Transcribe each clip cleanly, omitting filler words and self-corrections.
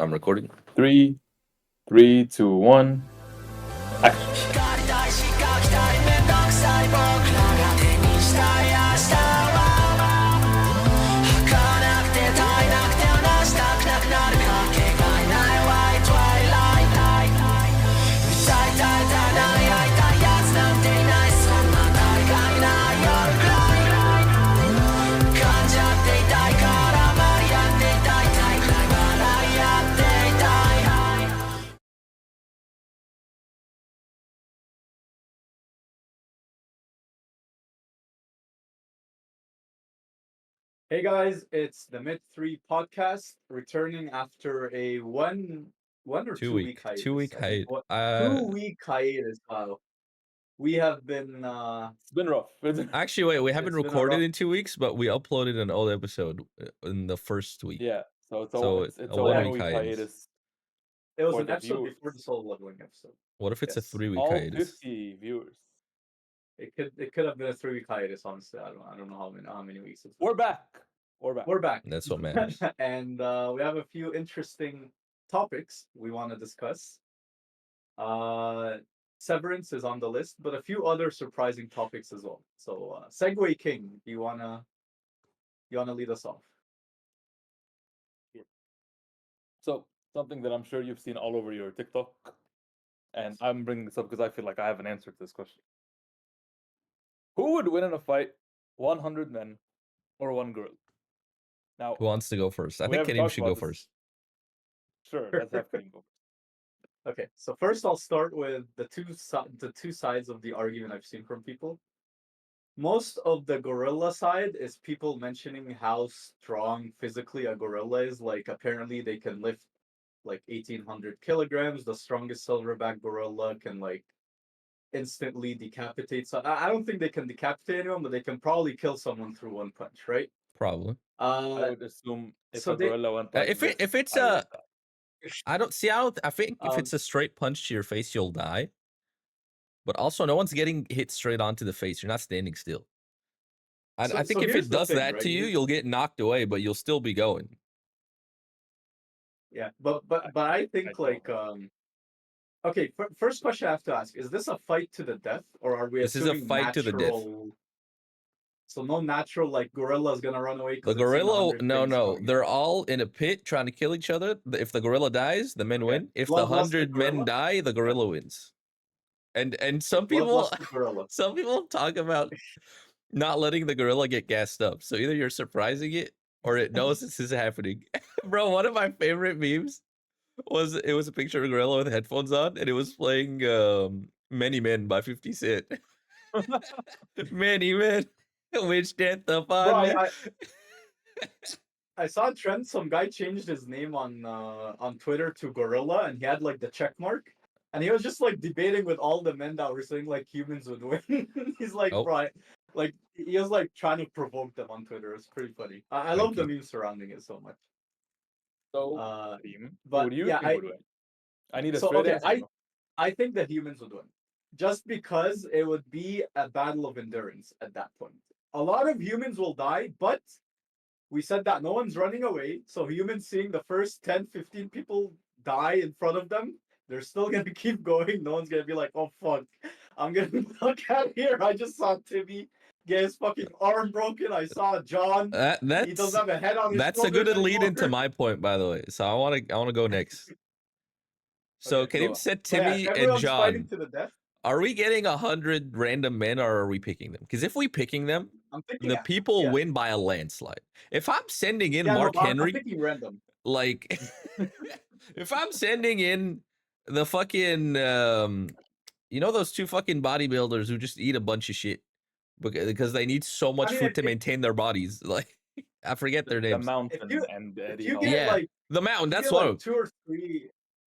I'm recording. 3, 3, 2, 1. Action. Hey guys, it's the Mid 3 podcast returning after a one or 2 week hiatus. 2 week I think hiatus. 2 week hiatus. Wow. We have been It's been rough. Actually, wait, we haven't It's been a recorded rough- in 2 weeks, but we uploaded an old episode in the first week. Yeah, so So it's a a 1 week 1 week hiatus. hiatus. it was for an the episode viewers. before the soul leveling episode. What if it's a Yes. 3 week All hiatus? 50 viewers. It could have been a 3 week hiatus, honestly. I don't know how many weeks it's been. We're back. We're back. We're back. That's what matters. And we have a few interesting topics we want to discuss. Severance is on the list, but a few other surprising topics as well. So, Segway King, you wanna lead us off? So, something that I'm sure you've seen all over your TikTok, and I'm bringing this up because I feel like I have an answer to this question. Who would win in a fight, 100 men or 1 gorilla? Now, Who wants to go first? I We think haven't Kareem talked should go about this. first. sure, let's have Kareem go. Okay, so first I'll start with the two sides of the argument I've seen from people. Most of the gorilla side is people mentioning how strong physically a gorilla is. Like apparently they can lift like 1,800 kilograms. The strongest silverback gorilla can like instantly decapitate. So I don't think they can decapitate anyone, but they can probably kill someone through one punch, right? Probably. I would assume if so a they- gorilla went like if this, it's I would die. I think if it's a straight punch to your face, you'll die. But also, no one's getting hit straight onto the face. You're not standing still. I So- think so if here's it the does thing, that right? to you, you'll get knocked away, but you'll still be going. Yeah, but I think I like okay, first question I have to ask: is this a fight to the death, or are we This is a assuming fight to the death. natural? So no natural like gorilla's gonna run away. The 'cause it's seen gorilla, 100 no, things no. coming. They're all in a pit trying to kill each other. If the gorilla dies, the men Okay. win. If the Bloodlust the 100 men gorilla? die, the gorilla wins. And some people, Bloodlust the gorilla. some people talk about not letting the gorilla get gassed up. So either you're surprising it or it knows this is happening. Bro, one of my favorite memes was a picture of a gorilla with headphones on, and it was playing "Many Men" by 50 Cent. Many men, which death upon Bro, me. I saw a trend. Some guy changed his name on Twitter to Gorilla, and he had like the check mark, and he was just like debating with all the men that were saying like humans would win. He's like, Oh. bro, like he was like trying to provoke them on Twitter. It's pretty funny. I love the memes surrounding it so much. So, But but who do you yeah, think would win? I need a so, straight okay, answer. bro. I think the humans would win, just because it would be a battle of endurance at that point. A lot of humans will die, but we said that no one's running away. So humans seeing the first 10, 15 people die in front of them, they're still gonna keep going. No one's gonna be like, oh fuck, I'm gonna look out here. I just saw Timmy get his fucking arm broken. I saw John. He doesn't have a head on his That's a good shoulders lead into anymore. my point, by the way. So I want to go next. So Okay, Kareem go on. said But yeah, Timmy and everyone's fighting John. to the death. Are we getting 100 random men, or are we picking them? Because if we picking them, I'm thinking the people yeah. win by a landslide. If I'm sending in Yeah, Mark no, I'm Henry, picking random. like, if I'm sending in the fucking, you know, those two fucking bodybuilders who just eat a bunch of shit because they need so much mean, food to if- maintain their bodies. Like, I forget their The names. mountain you- and If Eddie you Hall. get Yeah. like The mountain, you that's get, one. like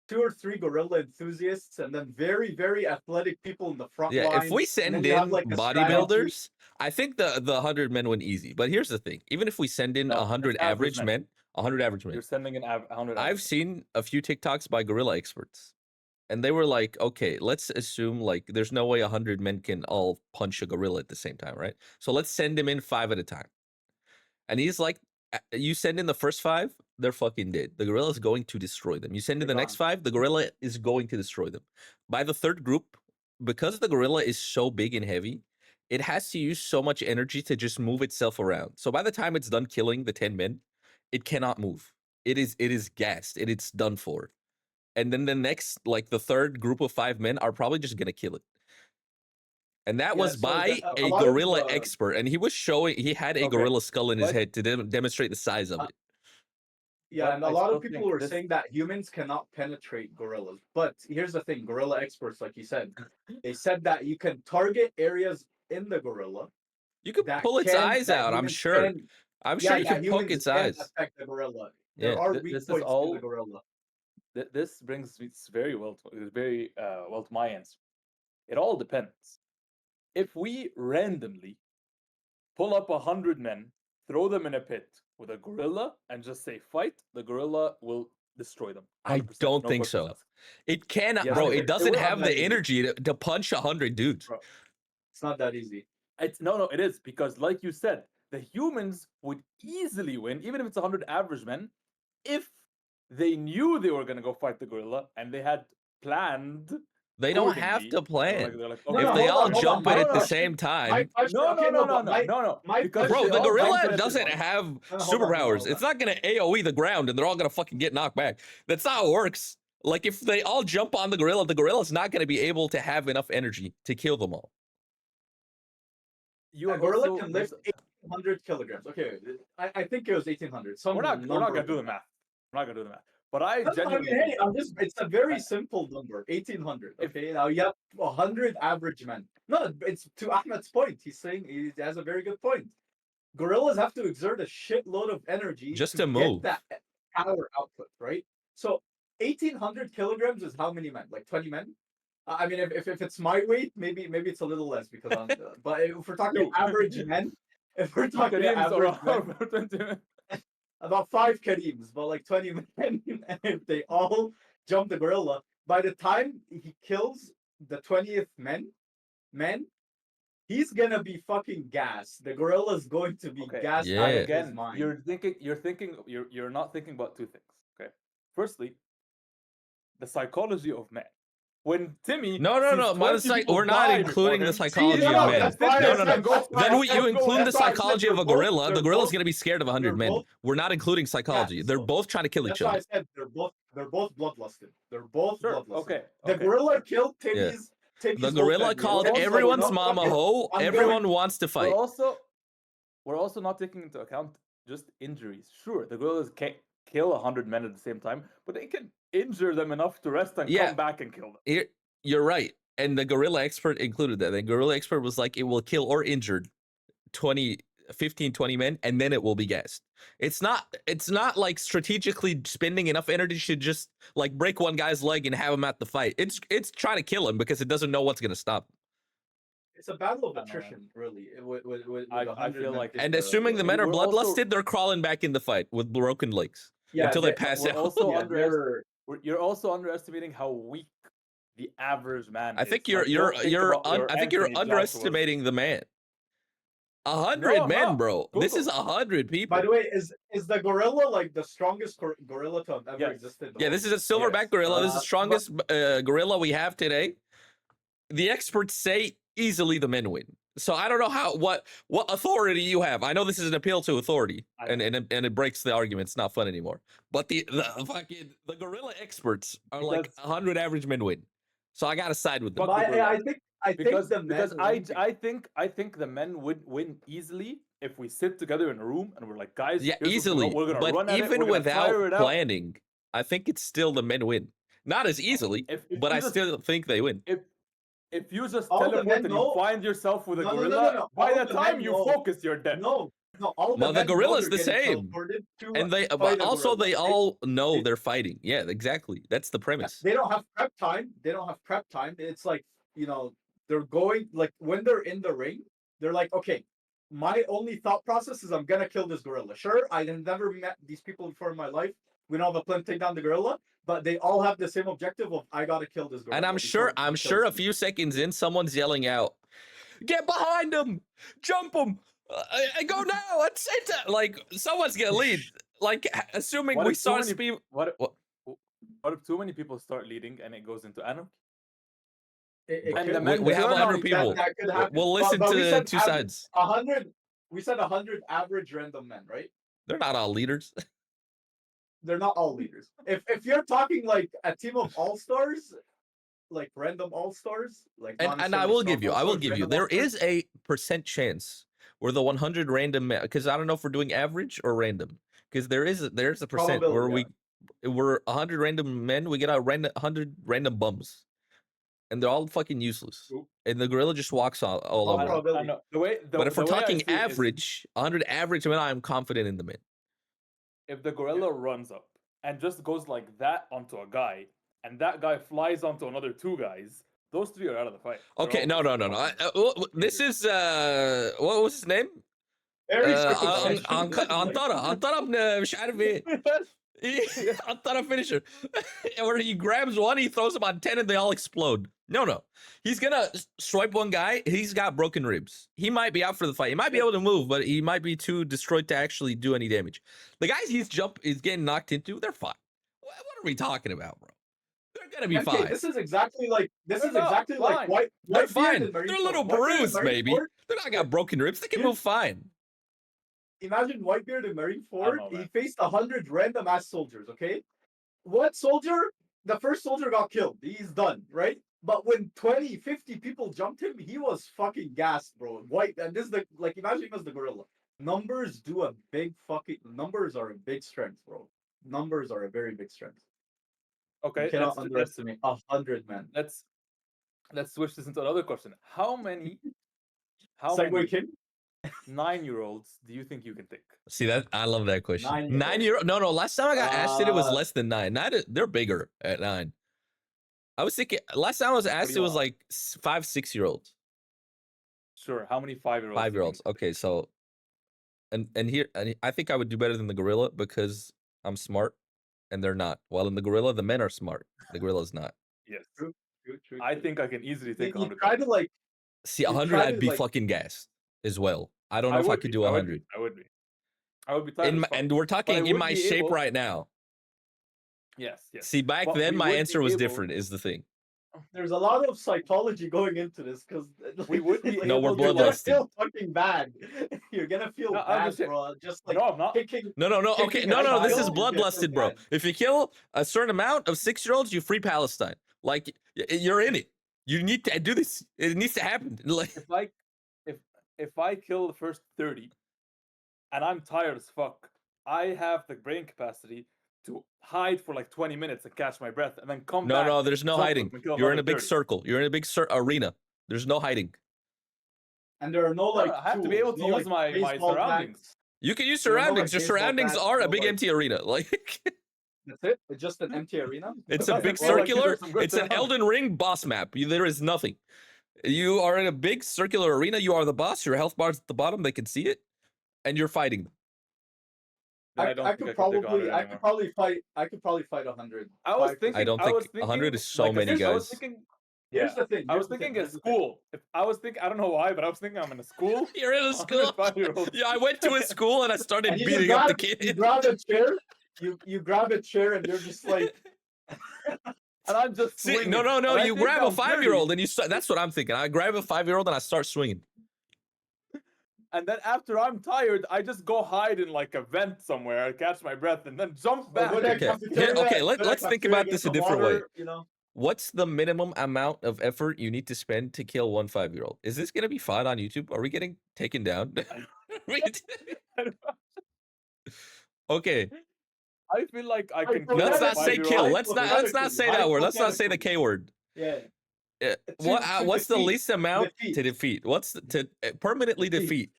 two or three gorilla enthusiasts, and then very, very athletic people in the front Yeah, line. if we and send then you have, in like, a strategy. bodybuilders, I think the 100 men win easy. But here's the thing: even if we send in No, 100 it's average average men. men, 100 average men, You're sending in 100. I've seen a few TikToks by gorilla experts, and they were like, "Okay, let's assume like there's no way 100 men can all punch a gorilla at the same time, right? So let's send him in 5 at a time." And he's like, You send in the first 5, they're fucking dead. The gorilla is going to destroy them. You send in They're the next gone. 5, the gorilla is going to destroy them. By the third group, because the gorilla is so big and heavy, it has to use so much energy to just move itself around. So by the time it's done killing the 10 men, it cannot move. It is gassed. It's done for. And then the next, like the third group of 5 men are probably just gonna kill it. And that Yeah, was so by a a lot of gorilla expert, and he was showing he had a Okay, gorilla skull in his but- head to demonstrate the size of it. Yeah, But and a I lot still of people think were this- saying that humans cannot penetrate gorillas. But here's the thing, gorilla experts, like you said, they said that you can target areas in the gorilla You could that pull its can- eyes that out, I'm humans sure. can- I'm yeah, sure you that can poke humans its can eyes. affect the gorilla. There Yeah. are This weak is points in all- the gorilla. This brings me very well to my answer. It all depends. If we randomly pull up 100 men, throw them in a pit with a gorilla, and just say fight, the gorilla will destroy them. I 100%, don't no think questions so. asked. It cannot, Yes, bro. it It doesn't will. have Not the easy. energy to punch 100 dudes. Bro, It's not that easy. It's no, it is because, like you said, the humans would easily win, even if it's 100 average men, if they knew they were gonna go fight the gorilla and they had planned. They don't have accordingly. to plan. They're like, No, If no, they hold all on, hold jump on. in My at the question- same My time, question- No, okay, no, but my- no. my Because bro, question- the all gorilla jump in at the doesn't same- have hold on, superpowers. hold It's on. not gonna AoE the ground and they're all gonna fucking get knocked back. That's not how it works. Like if they all jump on the gorilla's not gonna be able to have enough energy to kill them all. You A are gorilla also- can lift 1,800 kilograms. Okay, I think it was 1,800. Some We're not number gonna do the of- math. We're not gonna do the math. But I No, I genuinely mean, hey, think- I'm just, it's a very I- simple number, 1,800. If- Okay, now you have 100 average men. No, it's to Ahmed's point. He's saying he has a very good point. Gorillas have to exert a shitload of energy Just to to get move. that power output, right? So 1,800 kilograms is how many men? Like 20 men? I mean, if it's my weight, maybe it's a little less because I'm. But if we're talking You. average men, if we're talking Kareem's average men, around 20. about 5 Kareems, but like 20 men, and if they all jump the gorilla, by the time he kills the 20th man, he's gonna be fucking gassed. The gorilla's going to be Okay, gassed Yeah. out of his Again, mind. you're not thinking about two things. Okay, firstly, the psychology of man. When Timmy, No, sees 20 people we're not die including before the him, psychology no, of no, man. that's fine, No, that's no, fine, no. that's Then fine, you that's include the that's why I said psychology of they're a gorilla. both- The gorilla's they're gonna be scared of 100 men. both- We're not including psychology. They're so both trying to kill That's each why I other. said they're both bloodlusted. They're both Sure, bloodlusted. okay. The okay. gorilla killed Timmy's. Timmy's The whole gorilla family. called Everyone's like, everyone's "No, mama fuck it. hoe. I'm Everyone going." wants to fight. We're also not taking into account just injuries. Sure, the gorillas can't kill 100 men at the same time, but they can injure them enough to rest and Yeah. come back and kill them. You're right. And the gorilla expert included that. The gorilla expert was like, it will kill or injure 15, 20 men, and then it will be gassed. It's not like strategically spending enough energy to just like break one guy's leg and have him at the fight. It's trying to kill him because it doesn't know what's gonna stop him. It's a battle of I don't know, attrition, really. With I 100 feel men like- against And the assuming the men are We're also- bloodlusted, they're crawling back in the fight with broken legs yeah, until they pass we're out. also yeah, underestimating. You're also underestimating how weak the average man I is. think Like, you're don't think about your I think you're Anthony Joshua. underestimating the man. 100 No, men, no. bro. This is Google. 100 people. By the way, is the gorilla like the strongest gorilla to have ever Yes. existed? Yeah, this is a silverback gorilla. This is the but- strongest gorilla we have today. The experts say easily the men win. So I don't know what authority you have. I know this is an appeal to authority, and it breaks the argument. It's not fun anymore. But the gorilla experts are like Because- 100 average men win. So I gotta side with them. Fuck the gorilla. I think Because the men I think the men would win easily if we sit together in a room and we're like, guys, Yeah, here's what's going easily. on. We're gonna But run at it, even we're gonna tire without it out. planning, I think it's still the men win. Not as easily, If but you I just- still think they win. if you just All the teleport men and you know- find yourself with a No, no, no, gorilla, no, no. by All the the time men you know- focus, you're dead. no, all No, the men know gorilla's they're the getting same. teleported to And they fight but a also gorilla. they all know they- they're fighting. Yeah, exactly. That's the premise. They don't have prep time. It's like, they're going, like, when they're in the ring, they're like, okay, my only thought process is I'm gonna kill this gorilla. Sure, I have never met these people before in my life. We don't have a plan to take down the gorilla, but they all have the same objective of I gotta kill this gorilla. And I'm before sure he a kills me. few seconds in, someone's yelling out, "Get behind him! Jump him! I go now. It's like someone's gonna lead. Like assuming What we if too start many speed. what What? what if too many people start leading and it goes into anarchy? It And could- the men We have turn on 100 each people. other. That could happen. We'll listen but we to said two sides. 100. We said 100 average random men, right? They're not all leaders. They're not all leaders. If you're talking like a team of all stars, like random all stars, like And not I necessarily will strong give you, all-stars, random there all-stars. is a percent chance where the 100 random, because I don't know if we're doing average or random, because there's a percent where Probability, we're 100 random men, we get a 100 random bums, and they're all fucking useless, Oop. and the gorilla just walks all High over them. probability. I know. The way But if we're the way I talking see it is average, 100 average men, I'm confident in the men. if the gorilla runs up and just goes like that onto a guy, and that guy flies onto another two guys, those three are out of the fight. They're Okay, all no. just This is what was his name? Very circumstantial. عنترة مش عارف ايه. عنترة finisher. Where he grabs one, he throws them on 10 and they all explode. No. He's gonna swipe one guy. He's got broken ribs. He might be out for the fight. He might be able to move, but he might be too destroyed to actually do any damage. The guys he's getting knocked into, they're fine. What are we talking about, bro? They're gonna be fine. This is exactly like They're not fine. They're Whitebeard fine. and They're a Marineford. little Whitebeard and bruised, maybe. Marineford- They're not got broken ribs. They can Dude. move fine. Imagine Whitebeard and Marineford. know, He man. faced 100 random ass soldiers. Okay, what soldier? The first soldier got killed. He's done, right? But when 20, 50 people jumped him, he was fucking gassed, bro. White, and this is the like imagine him as the gorilla. Numbers numbers are a big strength, bro. Numbers are a very big strength. Okay, You cannot let's underestimate 100 men. let's switch this into another question. How many Segway King? 9-year-olds do you think you can take? See that? I love that question. 9-year-old. 9-year. No. Last time I got asked it was Uh, less than 9. They're bigger at 9. I was thinking last time I was asked do it you was want? like 5, 6-year-olds, Sure. How many 5-year-olds? 5-year-olds. Okay, so and here I think I would do better than the gorilla because I'm smart and they're not. While in the gorilla, the men are smart. The gorilla's not. Yes. True. I think I can easily You, take you 100. try to like See, You 100 try I'd to, be like- fucking gassed as well. I don't know if I would could be, do 100. I would be. I would be tired. as fuck. And we're talking in would my be shape able- right now. Yes. See, back But then we my would answer be was able- different is the thing. there's a lot of psychology going into this because We would be No, we're able to, You're gonna bloodlusted. feel fucking bad. You're gonna feel No, I'm bad, just saying- bro. Just like No, I'm not. kicking. No. Okay, Kicking no. a This is child, you get bloodlusted, bro. bad. If you kill a certain amount of 6-year-olds, you free Palestine. Like you're in it. You need to do this. It needs to happen. Like If I kill the first 30 and I'm tired as fuck, I have the brain capacity to hide for like 20 minutes and catch my breath and then come back. no. There's no jump hiding. up and kill You're in another a big 30. circle. You're in a big arena. There's no hiding. And there are no No, like. I have to be able tools, to no, use like, my baseball surroundings. bats. You can use There are no, like, surroundings. Your baseball surroundings bats, are a no, big like- empty arena. Like That's it. It's just an empty arena. it's a Doesn't big feel like you circular. did some good It's an surroundings. Elden Ring boss map. There is nothing. You are in a big circular arena. You are the boss. Your health bar's at the bottom. They can see it, and you're fighting them. Then I don't could think take probably 100 I anymore. could probably fight. I could probably fight 100. I was 5%. thinking. I don't was think 100 thinking, is so like, many I was guys. thinking. Here's Yeah. the thing. I was here's the thinking thing, at here's the thing. school. If I was thinking, I don't know why, but I was thinking I'm in a school. You're in a school. 5-year-olds. Yeah, I went to a school and I started And you beating up the You kid. grab a chair. You grab a chair and you're just like. And I'm just See, swinging. no. And I You think grab a I'm 5-year-old and you start. That's what I'm thinking. I grab a 5-year-old and I start swinging. And then after I'm tired, I just go hide in like a vent somewhere, catch my breath, and then jump back. Go to a Okay. cafeteria, Okay, go to a let's think cafeteria, about get this a some different way. water, You know. What's the minimum amount of effort you need to spend to kill one 5-year-old? Is this gonna be fun on YouTube? Are we getting taken down? Okay, I feel like I can. kill let's a not say 5-year-old. kill. Let's not Hypothetically, say that word. Let's not say the K word. Yeah. Uh, To what's the defeat. least amount Defeat. to defeat? What's to permanently defeat?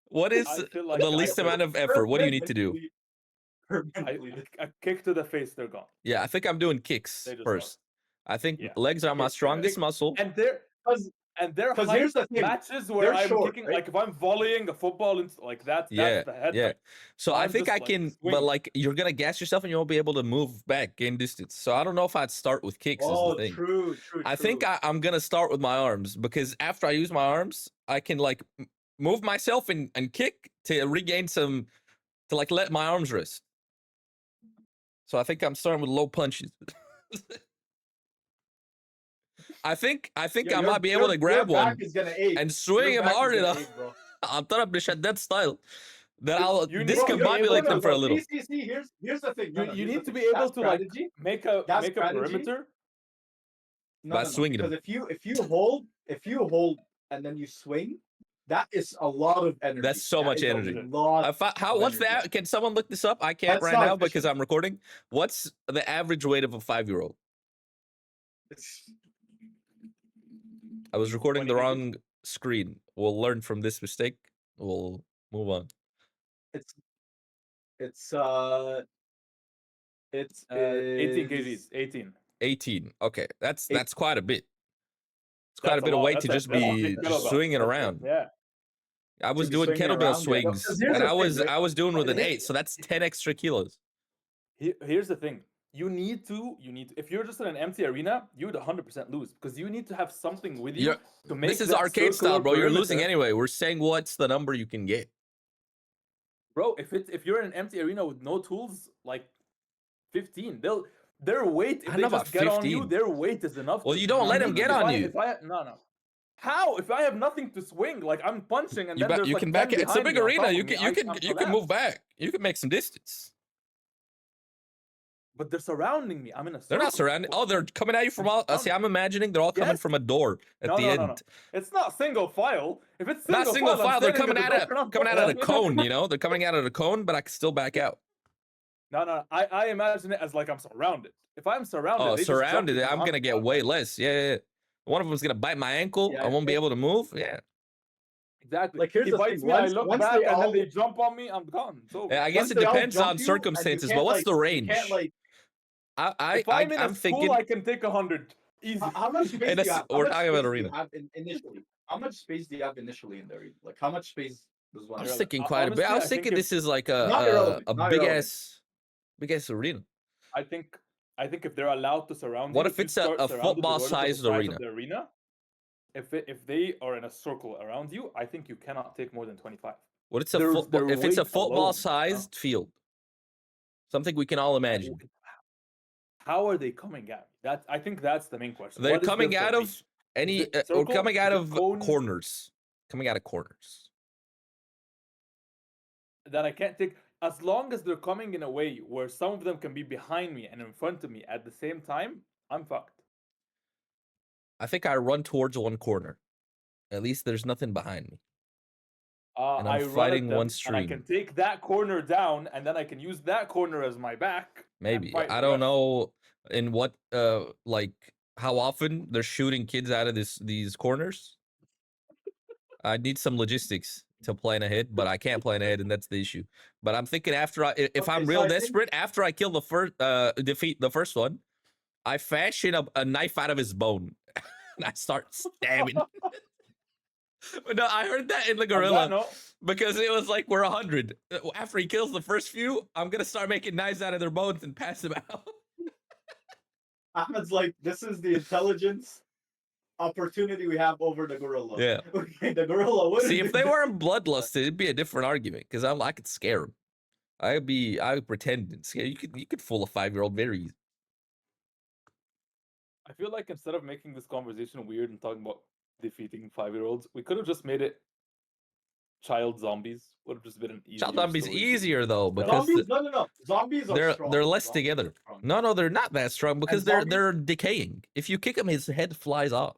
What is I feel like the I least could- amount of effort? What do you need to do? Permanently. A kick to the face, they're gone. Yeah, I think I'm doing kicks They just first. I think Yeah. legs are my Kicks, strongest yeah. muscle. And they're Because here's the thing. matches where they're I'm short, kicking, right? like if I'm volleying a football into like that, Yeah, that's the head. yeah. So I I'm think just, I like, can, but swinging. like you're gonna gas yourself and you won't be able to move back, gain distance. So I don't know if I'd start with kicks. Is Oh, the thing. true. I think I'm gonna start with my arms because after I use my arms, I can like move myself and kick to regain some, to like let my arms rest. So I think I'm starting with low punches. I think I might be able to grab your back one is gonna ache. and swing Your him back is hard gonna enough. ache, bro. I'm that style that I'll You need to be discombobulate able them for a no, little. see, here's the thing. No, You here's need the to thing. be able That to like strategy, make a that strategy, perimeter. By swinging because him. if you hold and then you swing, that is a lot of energy. That's so much is energy. A lot What's of that? energy. Can someone look this up? I can't That's right not now efficient. because I'm recording. What's the average weight of a 5-year-old? I was recording 20 the kgs? wrong screen. We'll learn from this mistake. We'll move on. It's 18 kgs. is 18. 18. Okay, that's Eight- quite a bit. It's quite That's a bit of lot. weight That's to a- just that's a be big just kettlebell. swinging That's around. Yeah. I was be doing swinging kettlebell around, yeah. swings, 'Cause here's and the I thing, was right? doing with an Here's- 8, so that's 10 extra kilos. Here's the thing. You need to. If you're just in an empty arena, you would 100% lose because you need to have something with you You're- to make This is that arcade style, circular bro. You're losing perimeter. anyway. We're saying what's the number you can get. Bro, if you're in an empty arena with no tools, like 15, their weight, I if don't they know just about get on 15. you, their weight is enough. Well, to, you don't let him need- get if on I, you. If I no. How? If I have nothing to swing, like I'm punching and then there's You like can 10 back it. It's a behind big me on arena. top You of me, can I'm you can move collapsed. back. You can make some distance. But they're surrounding me. I'm in a circle. They're not surrounded. Oh, they're coming at you from all. See, I'm imagining they're all coming Yes. from a door at the end. No. It's not single file. If it's Not single file. They're I'm coming standing at the door, I'm coming out of a cone. You know, they're coming out of a cone, but I can still back out. No. I imagine it as like I'm surrounded. If I'm surrounded, Oh, they just jump surrounded. into I'm gonna get way less. Yeah. One of them's gonna bite my ankle. Yeah, I won't be able to move. Yeah. Exactly. Like, here's he the bites thing, me, I once- look once back, they and all- then they jump on me. I'm gone. It's over. Yeah, I guess Once it they all depends jump on you, circumstances. and But you what's can't, the like, range? You can't, like, If I'm in a I'm school, thinking. I can take 100 easy. how much space And do you have? we're talking about arena. Initially? How much space do you have initially in the arena? Like, how much space does one I have? was thinking quite a bit. I Honestly, was I thinking think this is like Not irrelevant, a not big irrelevant. ass arena. I think if they're allowed to surround What you, if you it's a start surrounded football-sized regardless of the size arena? of the arena. If they are in a circle around you, I think you cannot take more than 25. What it's Their if it's a weight alone, football-sized field, something we can all imagine. How are they coming at me? I think that's the main question. They're What is coming their out of formation? Is it or circle? coming out Is it of cone? corners. Coming out of corners. That I can't take. As long as they're coming in a way where some of them can be behind me and in front of me at the same time, I'm fucked. I think I run towards one corner. At least there's nothing behind me. And I'm I run fighting at them, one and I stream. can take that corner down, and then I can use that corner as my back. and Maybe. fight I the don't rest. know in what like how often they're shooting kids out of these corners. I need some logistics to plan ahead, but I can't plan ahead, and that's the issue. But I'm thinking if Okay, I'm so real I think- desperate, after I kill the first defeat the first one, I fashion a knife out of his bone and I start stabbing. But no, I heard that in the On that gorilla note, because it was like we're 100. After he kills the first few, I'm gonna start making knives out of their bones and pass them out. Ahmed's like, this is the intelligence opportunity we have over the gorilla. Yeah. Okay, the gorilla would See, if they weren't bloodlusted, it'd be a different argument because I could scare them. I would pretend and scare. You could fool a 5-year-old very easy. I feel like instead of making this conversation weird and talking about defeating 5-year-olds, we could have just made it child zombies. Would have just been an easier Child zombies story. easier though because Zombies? No. Zombies are strong. they're less Zombies together. are strong. No, they're not that strong because zombies- they're decaying. If you kick him, his head flies off.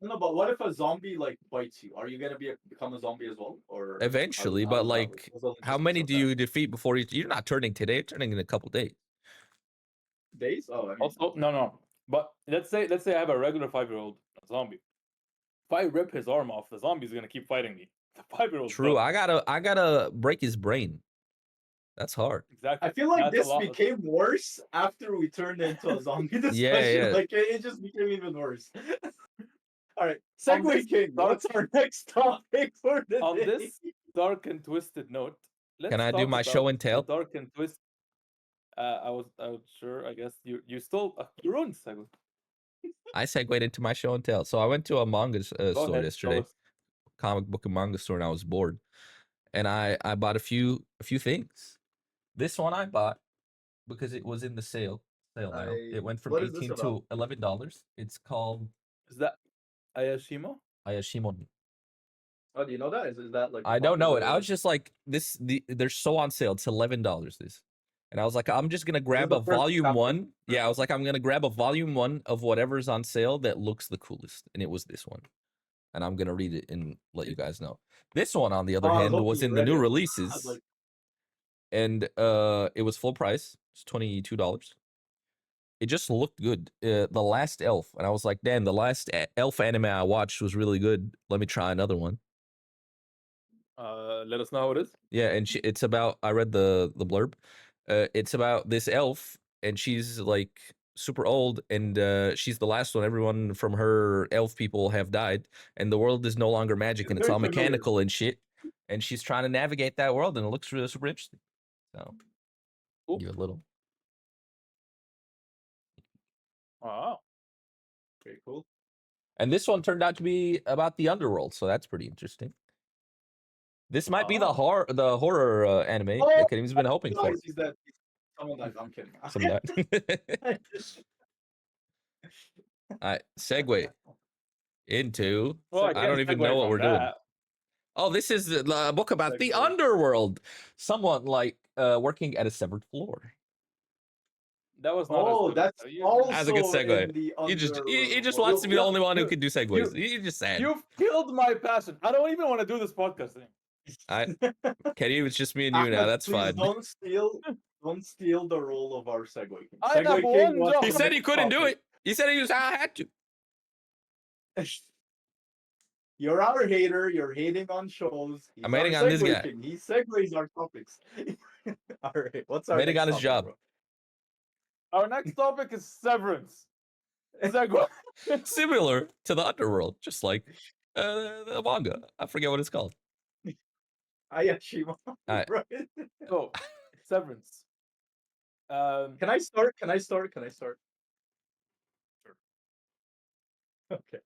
No, but what if a zombie like bites you? Are you gonna become a zombie as well, or Eventually, how but does that like, work? What's the how logistics many of do that? you defeat before you're not turning today? You're turning in a couple days. Days? Oh, I mean, Also, no. But let's say I have a regular 5-year-old zombie. If I rip his arm off, the zombie's gonna keep fighting me. The 5-year-old. True. I gotta break his brain. That's hard. Exactly. I feel like That's a this lot. became worse after we turned into a zombie discussion. Yeah. Like it just became even worse. All right, On this Segway King. dark- What's our next topic for the On day? this dark and twisted note, Can I do talk my about show and the tell? Dark and twist. I was sure. I guess you still you ruined Segway. I segued into my show and tell. So I went to a manga Go store ahead, yesterday. tell us. comic book and manga store and I was bored, and I bought a few things. This one I bought because it was in the sale now. It went from What is this 18 about? to $11. It's called Is that Ayashimo? Ayashimon. Oh, do you know that? Is that like? I don't know it. I was just like, they're so on sale. It's $11 this. And I was like, I'm just gonna grab the a first volume chapter? 1. Yeah, I was like, I'm gonna grab a volume 1 of whatever's on sale that looks the coolest. And it was this one. And I'm gonna read it and let you guys know. This one, on the other I was hand, hoping was you in the read new it. releases. Like, And it was full price. It's $22. It just looked good. The Last Elf. And I was like, damn, the last elf anime I watched was really good. Let me try another one. Let us know how it is. Yeah, and it's about, I read the blurb. It's about this elf, and she's like super old, and she's the last one. Everyone from her elf people have died, and the world is no longer magic, It's and it's very all familiar. mechanical and shit. And she's trying to navigate that world, and it looks really super interesting. So, Cool. give it a little. Wow. very cool. And this one turned out to be about the underworld, so that's pretty interesting. This might be the horror anime that Kareem's been hoping for. He's that. Someone dies. I'm kidding. Some of that. All right, segue into. Well, I don't even know what we're doing. Oh, this is the book about the underworld. Someone like working at a severed floor. That was not. Oh, that's also That's a good segue. in the He just underworld. wants to be the only one who you- can do segues. He's just sad. You've killed my passion. I don't even want to do this podcast thing. Kareem, it's just me and you now. Ahmed, That's please fine. Don't steal the role of our segue king. I have Segue one king wants job. He to said make he couldn't do topic. it. He said he was. I had to. You're our hater. You're hating on shows. I'm hating on this guy. King. He segues our topics. All right, what's our Hating next on his topic, job. bro? Our next topic is Severance. Segue. Similar to the underworld, just like the manga. I forget what it's called. Ayashima. Alright. Right. So, Severance. Can I start? Sure. Okay.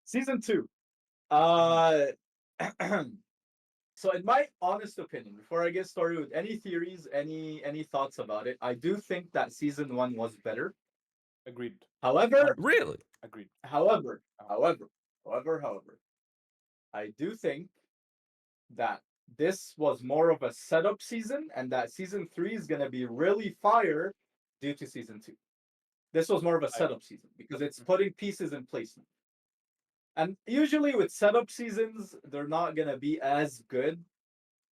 Season 2. So in my honest opinion, before I get started with any theories, any thoughts about it, I do think that season 1 was better. Agreed. However, Really? Agreed. however, I do think that this was more of a setup season, and that season 3 is gonna be really fire due to season 2. This was more of a setup season because it's putting pieces in place now. And usually with setup seasons, they're not gonna be as good.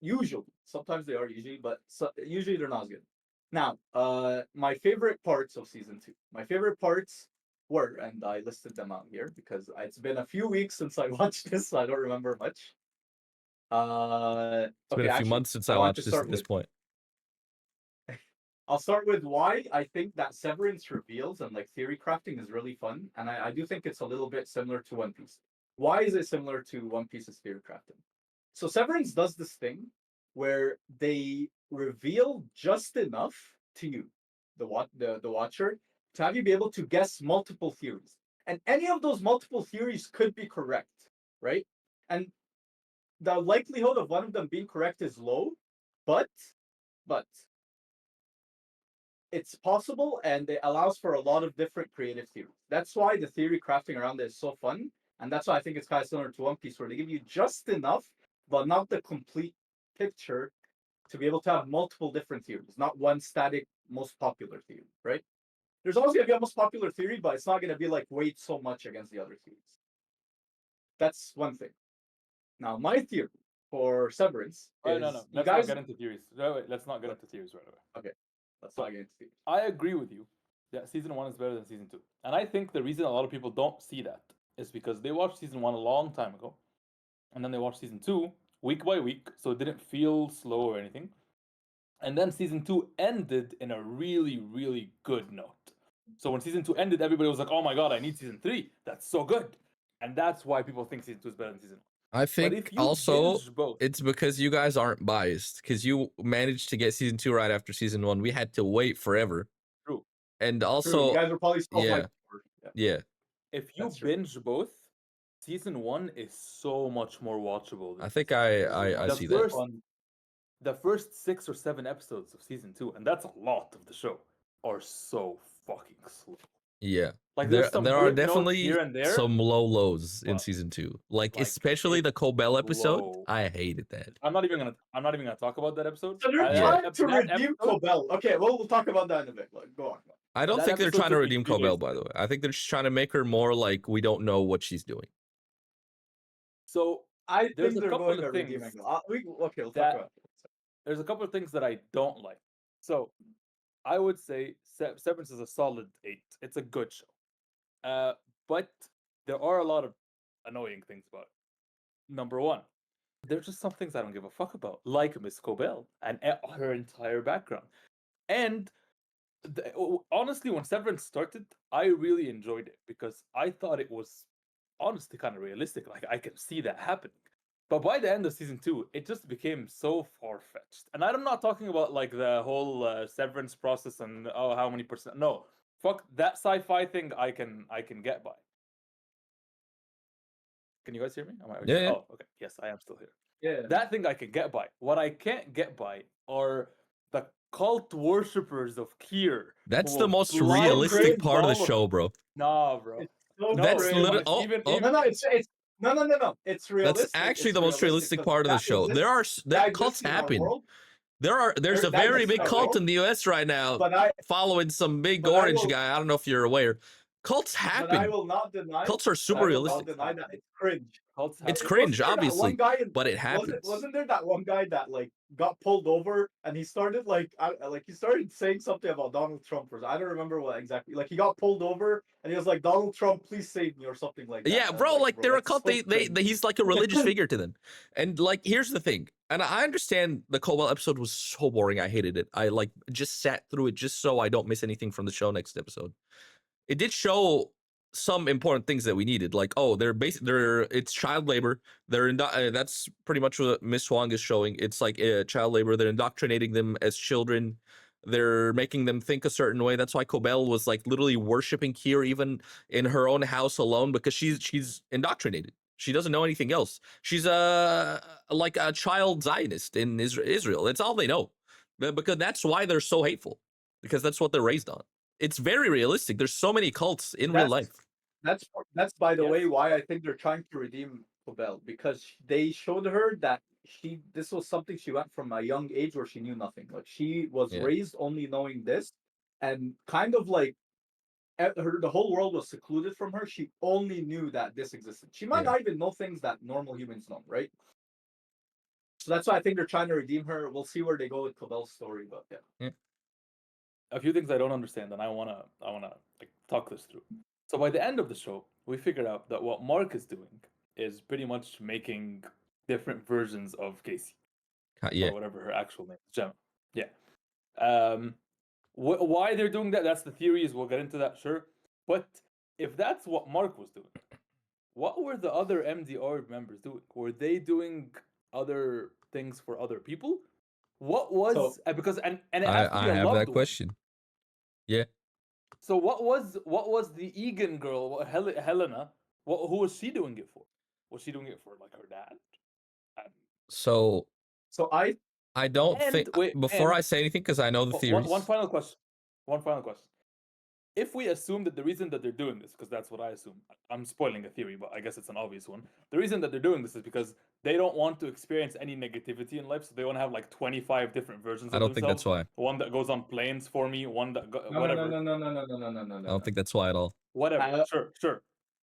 Usually, sometimes they are usually, but usually they're not as good. Now, my favorite parts of season 2. My favorite parts were, and I listed them out here because it's been a few weeks since I watched this, so I don't remember much. It's been a few months since I want to watched this start at this with- point. I'll start with why I think that Severance reveals and like theory crafting is really fun, and I do think it's a little bit similar to One Piece. Why is it similar to One Piece's theory crafting? So Severance does this thing where they reveal just enough to you, the watcher, to have you be able to guess multiple theories, and any of those multiple theories could be correct, right? And the likelihood of one of them being correct is low, but it's possible, and it allows for a lot of different creative theories. That's why the theory crafting around it is so fun, and that's why I think it's kind of similar to One Piece, where they give you just enough, but not the complete picture, to be able to have multiple different theories, not one static most popular theory, right? There's always gonna be a most popular theory, but it's not gonna be like weighed so much against the other theories. That's one thing. Now, my theory for Severance is No. Let's not get into theories. No, wait, let's not get into theories right away. Okay. Let's not get into theories. I agree with you that season 1 is better than season 2. And I think the reason a lot of people don't see that is because they watched season 1 a long time ago. And then they watched season 2 week by week, so it didn't feel slow or anything. And then season 2 ended in a really, really good note. So when season 2 ended, everybody was like, oh my god, I need season 3. That's so good. And that's why people think season 2 is better than season 1. I think if you also binge both- it's because you guys aren't biased, because you managed to get season 2 right after season 1. We had to wait forever. True. And True, also, you guys are probably still yeah. like, yeah, if you That's true. binge both, season 1 is so much more watchable than I think season I The see first- that. Fun. the first 6 or 7 episodes of season 2, and that's a lot of the show, are so fucking slow. Yeah. Like There there's some are good notes definitely here and there. some low lows in but, season 2. Like like, especially the it's Cobell episode. low. I hated that. I'm not even gonna talk about that episode. So they're Yeah. trying to that redeem episode- Cobell. Okay, well, we'll talk about that in a bit. Like, go on. I don't That think they're episode trying to took me redeem 3 days Cobell, to by do. the way. I think they're just trying to make her more like we don't know what she's doing. So I There's think a they're couple going of to redeem things angle. Okay, we'll that- talk about it. there's a couple of things that I don't like. So I would say Severance is a solid 8. It's a good show. But there are a lot of annoying things about it. Number one, there's just some things I don't give a fuck about, like Miss Cobell and her entire background. And honestly, when Severance started, I really enjoyed it because I thought it was honestly kind of realistic. Like I can see that happening. But by the end of season 2, it just became so far fetched. And I'm not talking about like the whole severance process and how many percent. No, fuck that sci-fi thing. I can get by. Can you guys hear me? Yeah. Oh, okay. Yes, I am still here. Yeah. That thing I can get by. What I can't get by are the cult worshippers of Kier. That's who the will most blind realistic grade part of the follow show, them. bro. Nah, bro. So No, That's crazy. literally even No, it's no. It's realistic. That's actually It's the most realistic because part of the that show. exists- There are that cults exists in our happen. world, There's a that very exists big in our cult world, in the US right now but I following some big but I orange will- guy. I don't know if you're aware. Cults but I happen. will not deny. Cults are but super I will realistic. not deny that it's cringe. Cults It's happen. cringe, Wasn't there that obviously, one guy in- but it happens. Wasn't there that one guy that like got pulled over and he started he started saying something about Donald Trump or I don't remember what exactly. Like he got pulled over and he was like, "Donald Trump, please save me" or something like that. Yeah, And I was bro, like they're a that's cult. so They cringe. he's like a religious figure to them. And like, here's the thing. And I understand the Cobell episode was so boring. I hated it. I like just sat through it just so I don't miss anything from the show next episode. It did show some important things that we needed. Like, oh, it's child labor. That's pretty much what Miss Huang is showing. It's like child labor. They're indoctrinating them as children. They're making them think a certain way. That's why Cobell was like literally worshiping Kier even in her own house alone because she's indoctrinated. She doesn't know anything else. She's like a child Zionist in Israel. That's all they know. Because that's why they're so hateful. Because that's what they're raised on. It's very realistic. There's so many cults in real life. That's by the Yes. way why I think they're trying to redeem Cobell because they showed her that this was something she went from a young age where she knew nothing. Like she was Yeah. raised only knowing this, and kind of like the whole world was secluded from her. She only knew that this existed. She might Yeah. not even know things that normal humans know, right? So that's why I think they're trying to redeem her. We'll see where they go with Cobell's story, but yeah. A few things I don't understand, and I wanna like talk this through. So by the end of the show, we figured out that what Mark is doing is pretty much making different versions of Casey, Yeah. or whatever her actual name is, Gemma. Yeah. Why they're doing that? That's the theories. We'll get into that, sure. But if that's what Mark was doing, what were the other MDR members doing? Were they doing other things for other people? What was because and it has to be I a have loved that one. question. Yeah. So what was the Egan girl, Helena? Who was she doing it for? Was she doing it for like her dad? So So I don't And- think wait, before and- I say anything because I know the theories. One final question. One final question. If we assume that the reason that they're doing this, because that's what I assume, I'm spoiling a theory, but I guess it's an obvious one. The reason that they're doing this is because they don't want to experience any negativity in life, so they want to have like 25 different versions of I don't think that's themselves. why. One that goes on planes for me, one that whatever. No. I don't think that's why at all. Whatever.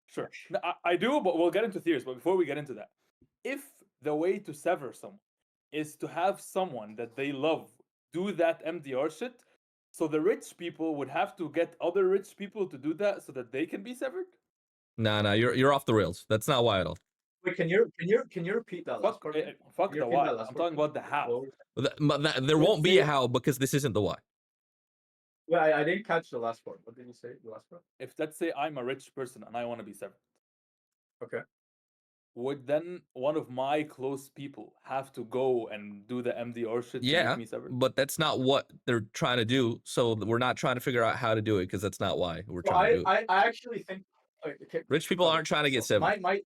Sure. No, I do, but we'll get into theories. But before we get into that, if the way to sever someone is to have someone that they love do that MDR shit, so the rich people would have to get other rich people to do that so that they can be severed? No, you're off the rails. That's not why at all. Wait, can you repeat that last Fuck, part? fuck Can you the repeat why. that last I'm part? talking about the how. There Let's won't be a say- how because this isn't the why. Wait, I didn't catch the last part. What did you say? The last part? If let's say I'm a rich person and I want to be severed, Okay. would then one of my close people have to go and do the MDR shit to Yeah, make me severed? but that's not what they're trying to do. So we're not trying to figure out how to do it because that's not why we're So trying to do it. I actually think okay, Rich people okay, aren't trying to get so severed. my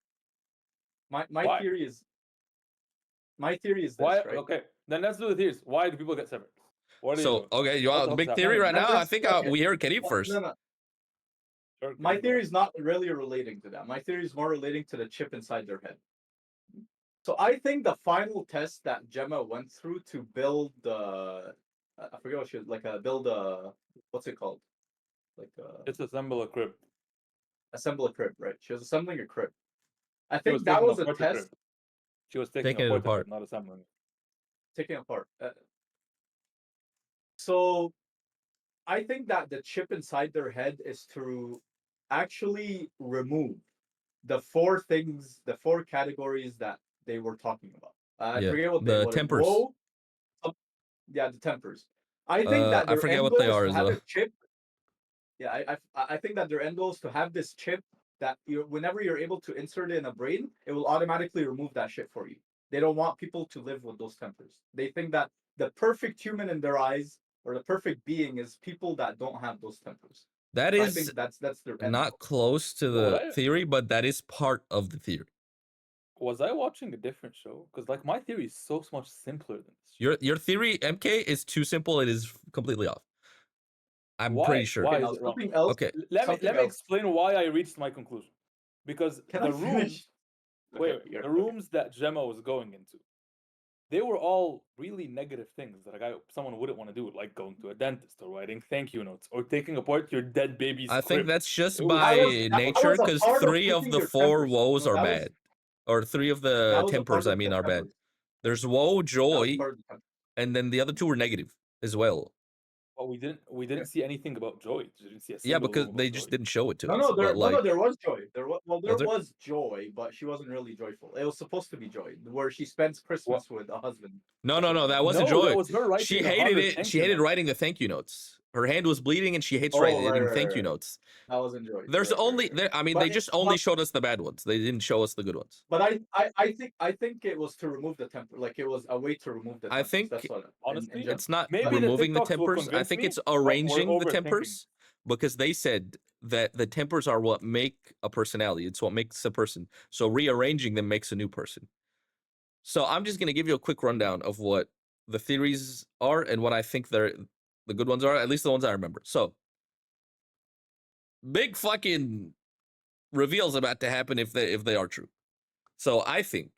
My Why? theory is this, Why? right? Okay, then let's do the theories. Why do people get severance? What are you So doing? okay, you What want the the fuck is big theory happening? right now? I Let's- think okay. we hear Kareem Well, first. no. Sure, My go theory ahead. is not really relating to that. My theory is more relating to the chip inside their head. So I think the final test that Gemma went through to build the, I forget what she was, like build a, what's it called? Like Disassemble a crib. assemble a crib, right? She was assembling a crib. I She was think that taking was a apart the test crib. She was taking Taking it apart the apart. crib, not assembling it. taken apart. So I think that the chip inside their head is to actually remove the four things, the four categories that they were talking about. I Yeah, forget what the what tempers. Whoa, yeah, the tempers. I think that I their forget end what goal they is are to as have well. a chip. Yeah, I think that their end goal is to have this chip that whenever you're able to insert it in a brain, it will automatically remove that shit for you. They don't want people to live with those tempers. They think that the perfect human in their eyes or the perfect being is people that don't have those tempers. That So I is think that's their end not goal. close to Well, the theory, but that is part of the theory. Was I watching a different show? Because like my theory is so much simpler than this. Your theory, MK, is too simple. It is completely off. I'm Why? pretty sure. Why Okay, is now it wrong? something else. Okay, Let me something else. explain why I reached my conclusion. Because Can the I rooms, finish? wait, Okay, the rooms that Gemma was going into, they were all really negative things that someone wouldn't want to do, like going to a dentist or writing thank you notes or taking apart your dead baby's I think crib. that's just It was- by that nature, was a because part of 3 of picking the your 4 tempers. woes No, are that was bad, or 3 of that the was a tempers, part I of mean, the are bad. tempers. There's woe, That was joy, part of the tempers. and then the other 2 were negative as well. But we didn't see anything about joy. We didn't see a Yeah, single because room about they joy. just didn't show it to No, us. no, But like, there was joy. There was there? was joy, but she wasn't really joyful. It was supposed to be joy, where she spends Christmas with a husband. No, That's what it that was. wasn't No, that joy. was her writing She the hated 100 it. thank She you hated notes. writing the thank you notes. Her hand was bleeding, and she hates Oh, writing thank you notes. That wasn't joy. There's only there. I mean, But they just only showed us the bad ones. They didn't show us the good ones. But I think it was to remove the temper. Like it was a way to remove the I tempers. think That's what. Honestly, general. It's not maybe the removing the TikToks will tempers. I convince think me, it's but we're arranging the overthinking. tempers, because they said that the tempers are what make a personality. It's what makes a person. So rearranging them makes a new person. So I'm just gonna give you a quick rundown of what the theories are and what I think the good ones are. At least the ones I remember. So big fucking reveals about to happen if they are true. So I think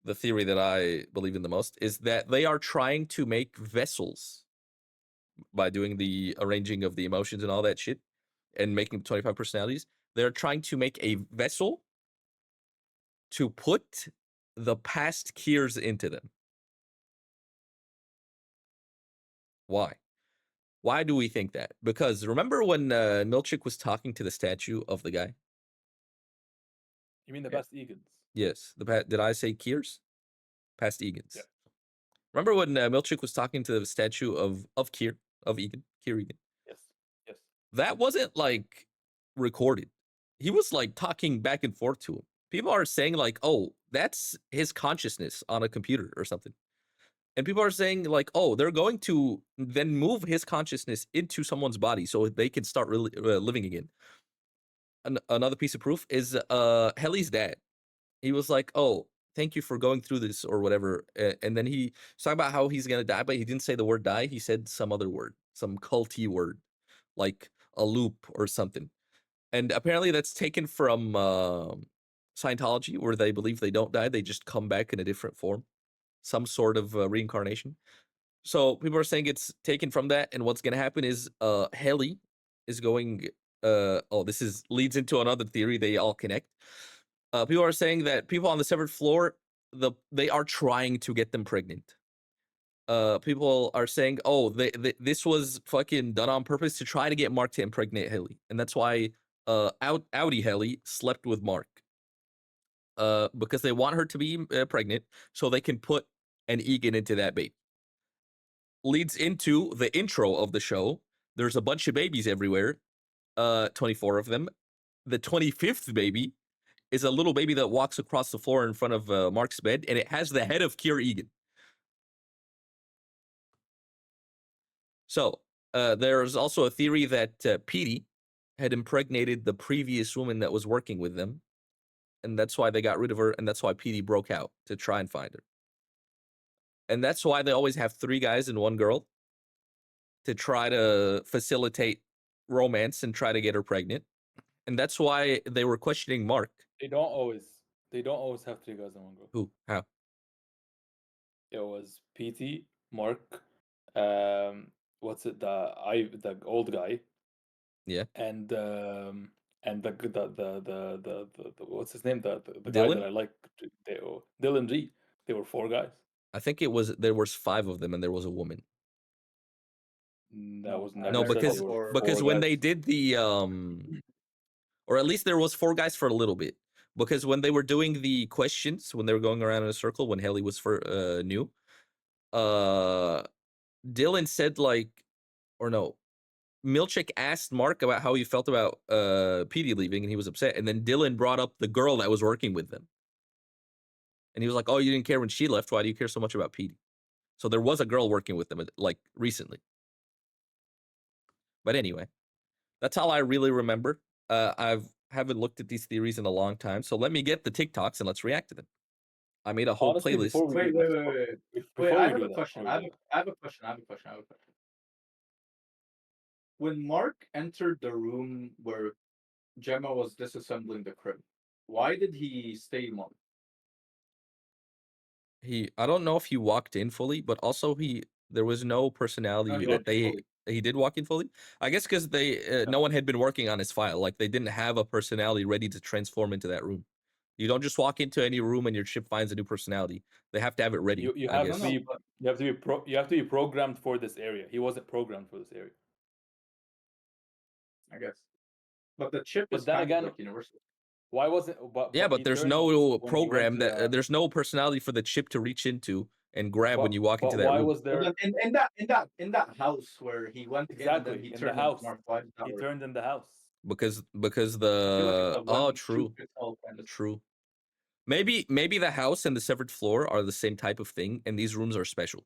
the theory that I believe in the most is that they are trying to make vessels by doing the arranging of the emotions and all that shit and making 25 personalities. They're trying to make a vessel to put the past Kiers into them. Why? Why do we think that? Because remember when Milchik was talking to the statue of the guy? You mean the best Egans? Yes. Did I say Kiers? Past Egans. Yeah. Remember when Milchik was talking to the statue of Kier, of Egan, Kier Egan? Yes. Yes. That wasn't like recorded. He was like talking back and forth to him. People are saying like, oh, that's his consciousness on a computer or something. And people are saying like, oh, they're going to then move his consciousness into someone's body so they can start really living again. Another piece of proof is Helly's dad. He was like, oh, thank you for going through this or whatever. And then he's talking about how he's going to die, but he didn't say the word die. He said some other word, some culty word, like a loop or something. And apparently that's taken from Scientology, where they believe they don't die. They just come back in a different form, some sort of reincarnation. So people are saying it's taken from that. And what's going to happen is Helly is going, this is leads into another theory. They all connect. People are saying that people on the severed floor, they are trying to get them pregnant. People are saying, oh, this was fucking done on purpose to try to get Mark to impregnate Helly, and that's why Audi Helly slept with Mark. Because they want her to be pregnant, so they can put an Egan into that baby. Leads into the intro of the show. There's a bunch of babies everywhere, 24 of them. The 25th baby is a little baby that walks across the floor in front of Mark's bed, and it has the head of Kier Egan. So there's also a theory that Petey had impregnated the previous woman that was working with them, and that's why they got rid of her, and that's why PD broke out to try and find her. And that's why they always have 3 guys and 1 girl to try to facilitate romance and try to get her pregnant. And that's why they were questioning Mark. They don't always have 3 guys and 1 girl. Who? How? It was PT, Mark, what's it? The old guy. Yeah. And the what's his name? The guy Dylan? that I like, Dylan G. They were 4 guys. I think there was 5 of them and there was a woman. That was never No, said because they were because 4 when guys. they did the or at least there was 4 guys for a little bit. Because when they were doing the questions, when they were going around in a circle, when Haley was new, Dylan said Milchick asked Mark about how he felt about PD leaving, and he was upset. And then Dylan brought up the girl that was working with them, and he was like, "Oh, you didn't care when she left. Why do you care so much about PD?" So there was a girl working with them like recently. But anyway, that's all I really remember. Haven't looked at these theories in a long time, so let me get the TikToks and let's react to them. I made a whole Honestly, playlist. before we Wait, do wait, that- wait, wait. before Wait, we I have do a that, question. before I we do have a question. When Mark entered the room where Gemma was disassembling the crib, why did he stay long? I don't know if he walked in fully, but also there was no personality No, he that walked in fully. he did walk in fully. I guess because no one had been working on his file, like they didn't have a personality ready to transform into that room. You don't just walk into any room and your ship finds a new personality. They have to have it ready. You I have guess. to be you have to be programmed for this area. He wasn't programmed for this area. I guess. But the chip But is then kind again- of like universal. Why wasn't? Yeah, but he there's turned no when he program went to, there's no personality for the chip to reach into and grab when but- you walk into but that why room. was there? But then in that house where he went in and Exactly, then he in the turned house. into Mark, why did that He work? turned in the house. Because I feel like it's the a one true. shoe fits all kind of True. Maybe the house and the severed floor are the same type of thing, and these rooms are special.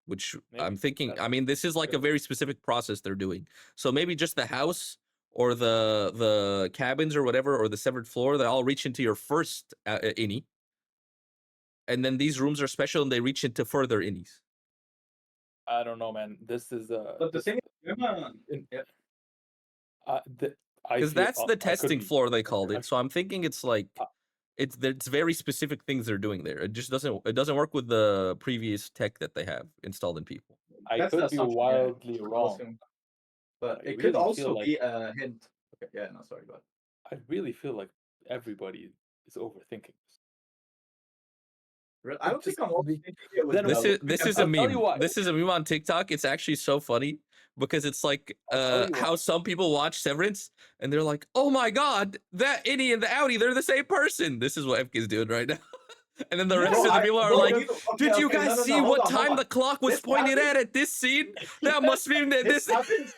Which I'm Maybe. thinking. I mean, this is like a very specific process they're doing. So maybe just the house or the cabins or whatever, or the severed floor, they all reach into your first innie, and then these rooms are special and they reach into further innies. I don't know, man. This is But the thing is, Gemma, Because that's the testing floor they called I- it. So I'm thinking it's like it's very specific things they're doing there. It just doesn't work with the previous tech that they have installed in people. I that's the could be assumption, yeah. wildly wrong. But I it could really also feel like- be a hint. Okay, yeah, no, sorry, but I really feel like everybody is overthinking this. I don't think I'm overthinking it with Then This is a I'll tell you meme. why. This is a meme on TikTok. It's actually so funny because it's like I'll tell you how why. some people watch Severance and they're like, "Oh my god, that innie and the outie, they're the same person." This is what FK's doing right now. And then the rest of the people are like, "Did you guys see what time the clock was This pointed happens- at this scene? That must mean that This this." happens.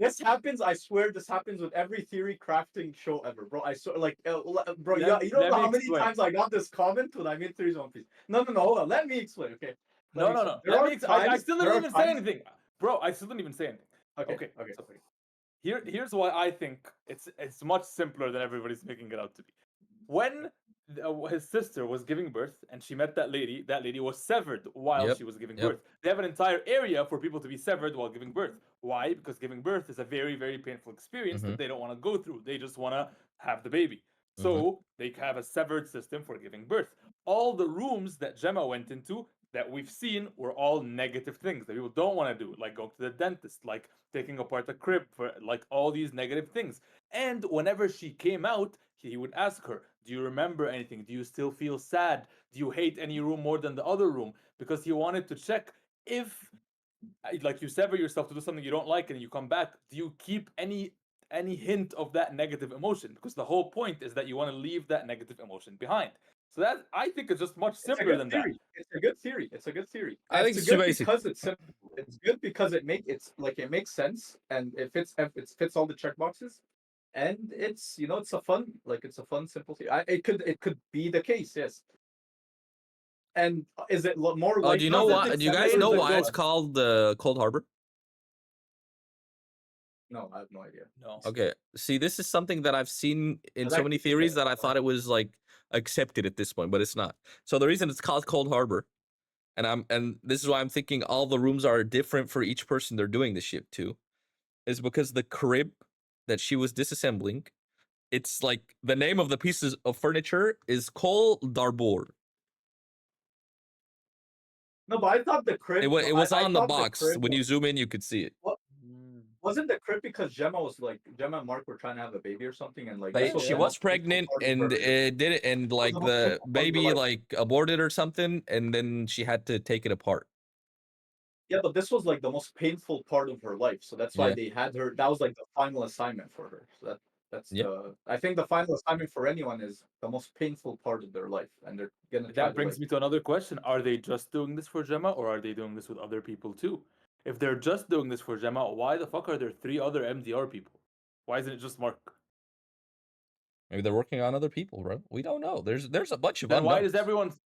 This happens. I swear, this happens with every theory crafting show ever, bro. I swear, like, bro, you Let don't me know how many explain. times I got this comment when I made theories on Piece. No, hold on. Let me explain. Okay. No. There Let are me I times- still there didn't are even say times- anything, bro. I still didn't even say anything. Okay. so here's why I think it's much simpler than everybody's making it out to be. When his sister was giving birth and she met that lady was severed while Yep, she was giving yep. birth. They have an entire area for people to be severed while giving birth. Why? Because giving birth is a very, very painful experience that they don't want to go through. They just want to have the baby. So they have a severed system for giving birth. All the rooms that Gemma went into that we've seen were all negative things that people don't want to do, like going to the dentist, like taking apart a crib, for like all these negative things. And whenever she came out, he would ask her, "Do you remember anything? Do you still feel sad? Do you hate any room more than the other room?" Because he wanted to check if, like, you sever yourself to do something you don't like and you come back, do you keep any hint of that negative emotion? Because the whole point is that you want to leave that negative emotion behind. So that, I think, is just much simpler than that. It's a good theory. It's a good theory. I think it's it's too good basic. because it's simple. It's good because it makes sense and it fits all the check boxes, and it's it's a fun simple theory. It could be the case, yes. And is it more? Oh, do you know why? Do you guys know why it's Ghost. called Cold Harbor? No, I have no idea. No. Okay, see, this is something that I've seen in I'd so like many to see theories that. that I thought it was like accepted at this point, but it's not. So the reason it's called Cold Harbor, and this is why I'm thinking all the rooms are different for each person they're doing this shit to, is because the crib that she was disassembling, it's like the name of the pieces of furniture is Kol Darbor. No, but I thought the crib. It I was on the thought box. crib When you was- zoom in, you could see it. Wasn't the crib because Gemma and Mark were trying to have a baby or something, and like They, this was she the was most painful pregnant part of and her- it did it, and like the most the painful part of her baby life. like aborted or something, and then she had to take it apart. Yeah, but this was like the most painful part of her life, so that's why Yeah. they had her. That was like the final assignment for her. So that's Yeah. I think the final assignment for anyone is the most painful part of their life, and they're gonna try That to brings like. me to another question. Are they just doing this for Gemma or are they doing this with other people too? If they're just doing this for Gemma, why the fuck are there 3 other MDR people? Why isn't it just Mark? Maybe they're working on other people, bro. We don't know. There's a bunch of Then why unknowns.